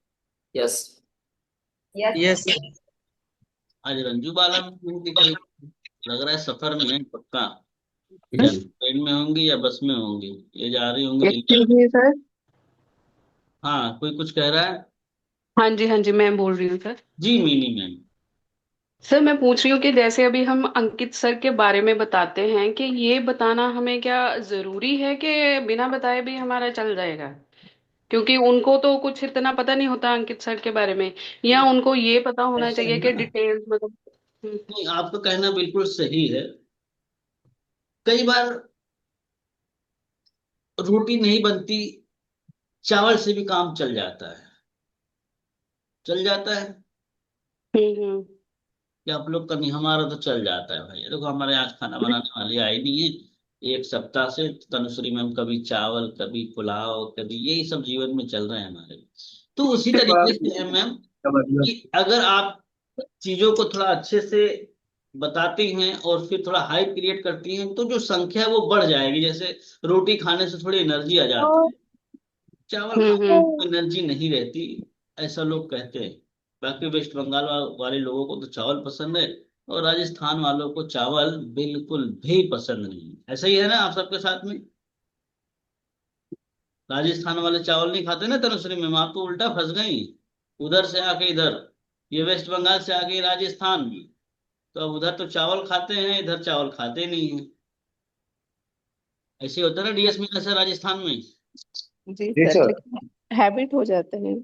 यस यस आज रंजू बाला में क्यों दिख रही? लग रहा है सफर में है पक्का। या ट्रेन में होंगी या बस में होंगी, ये जा रही होंगी दिल्ली। Excuse me sir. हाँ, कोई कुछ कह रहा है? हाँ जी मैं बोल रही हूँ सर। जी मीनी मैम। सर मैं पूछ रही हूँ कि जैसे अभी हम अंकित सर के बारे में बताते हैं कि ये बताना हमें क्या जरूरी है कि बिना बताए भी हमारा चल जाएगा? क्योंकि उनको तो कुछ इतना पता नहीं होता अंकित सर के बारे में, या उनको ये पता होना ऐसा चाहिए है कि ना, डिटेल्स मतलब। नहीं आपका कहना बिल्कुल सही है। कई बार रोटी नहीं बनती, चावल से भी काम चल जाता है। चल जाता है हम्म। कि आप लोग का नहीं, हमारा तो चल जाता है भाई। देखो हमारे यहाँ आज खाना बनाने वाली आई नहीं है 1 सप्ताह से। तनुश्री मैम कभी चावल कभी पुलाव कभी यही सब जीवन में चल रहे हैं हमारे। तो उसी तरीके से है मैम कि अगर आप चीजों को थोड़ा अच्छे से बताती हैं और फिर थोड़ा हाइप क्रिएट करती हैं, तो जो संख्या है वो बढ़ जाएगी। जैसे रोटी खाने से थोड़ी एनर्जी आ जाती है, चावल खाने में एनर्जी नहीं रहती, ऐसा लोग कहते हैं। बाकी वेस्ट बंगाल वाले लोगों को तो चावल पसंद है, और राजस्थान वालों को चावल बिल्कुल भी पसंद नहीं है। ऐसा ही है ना आप सबके साथ में? राजस्थान वाले चावल नहीं खाते ना तनुश्री मैम, आप तो उल्टा फंस गई। उधर से आके इधर, ये वेस्ट बंगाल से आके राजस्थान में, तो अब उधर तो चावल खाते हैं, इधर चावल खाते नहीं है। ऐसे होता है ना डीएस में, कैसे राजस्थान में। जी जी सर, सर। लेकिन हैबिट हो जाते हैं।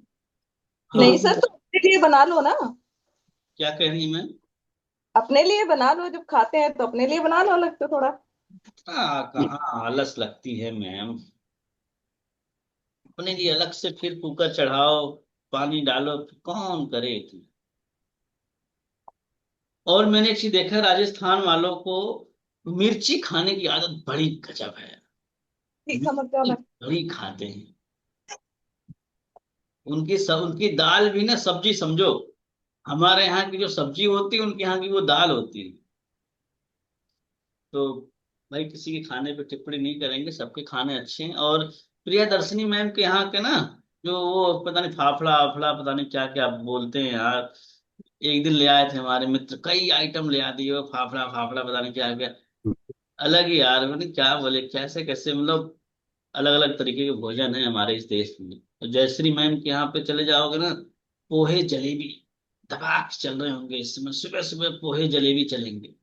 नहीं हाँ, सर, तो अपने लिए बना लो ना। क्या कह रही मैं? अपने लिए बना लो, जब खाते हैं तो अपने लिए बना लो अलग से थोड़ा। कहाँ आलस लगती है मैम। अपने लिए अलग से फिर कुकर चढ़ाओ, पानी डालो, फिर कौन करे इतना। और मैंने एक चीज देखा है, राजस्थान वालों को मिर्ची खाने की आदत बड़ी गजब है। तीखा मत मिर्ची जाना। बड़ी खाते हैं। उनकी दाल भी ना सब्जी समझो, हमारे यहाँ की जो सब्जी होती है उनके यहाँ की वो दाल होती है। तो भाई किसी के खाने पे टिप्पणी नहीं करेंगे, सबके खाने अच्छे हैं। और प्रियदर्शनी मैम के यहाँ के ना, जो वो पता नहीं फाफड़ा वाफड़ा पता नहीं क्या क्या बोलते हैं यार। एक दिन ले आए थे हमारे मित्र, कई आइटम ले आ दिए, वो फाफड़ा फाफड़ा पता नहीं क्या क्या। अलग ही यार, मैंने क्या बोले, कैसे कैसे मतलब अलग अलग तरीके के भोजन है हमारे इस देश में। तो जयश्री मैम के यहाँ पे चले जाओगे ना, पोहे जलेबी धबाक चल रहे होंगे इस समय, सुबह सुबह पोहे जलेबी चलेंगे।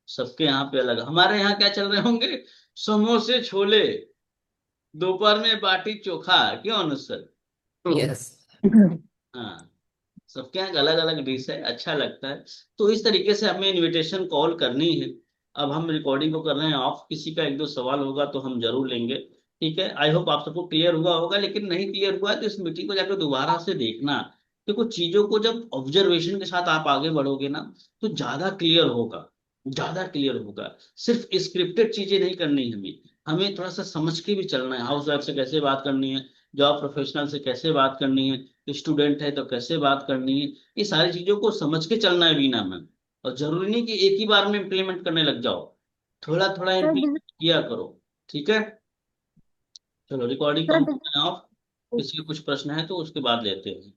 सबके यहाँ पे अलग। हमारे यहाँ क्या चल रहे होंगे? समोसे छोले, दोपहर में बाटी चोखा, क्यों अनुसर? यस हाँ, सबके यहाँ अलग अलग डिश है, अच्छा लगता है। तो इस तरीके से हमें इनविटेशन कॉल करनी है। अब हम रिकॉर्डिंग को कर रहे हैं ऑफ, किसी का एक दो सवाल होगा तो हम जरूर लेंगे। ठीक है, आई होप आप सबको क्लियर हुआ होगा। लेकिन नहीं क्लियर हुआ है तो इस मीटिंग को जाकर दोबारा से देखना। देखो चीजों को जब ऑब्जर्वेशन के साथ आप आगे बढ़ोगे ना, तो ज्यादा क्लियर होगा, ज्यादा क्लियर होगा। सिर्फ स्क्रिप्टेड चीजें नहीं करनी हमें, हमें थोड़ा सा समझ के भी चलना है। हाउस वाइफ से कैसे बात करनी है, जॉब प्रोफेशनल से कैसे बात करनी है, स्टूडेंट है तो कैसे बात करनी है, ये सारी चीजों को समझ के चलना है बीना में। और जरूरी नहीं कि एक ही बार में इम्प्लीमेंट करने लग जाओ, थोड़ा थोड़ा सर इम्प्लीमेंट किया करो। ठीक है, चलो रिकॉर्डिंग सर कम ऑफ। किसी के कुछ प्रश्न है तो उसके बाद लेते हैं।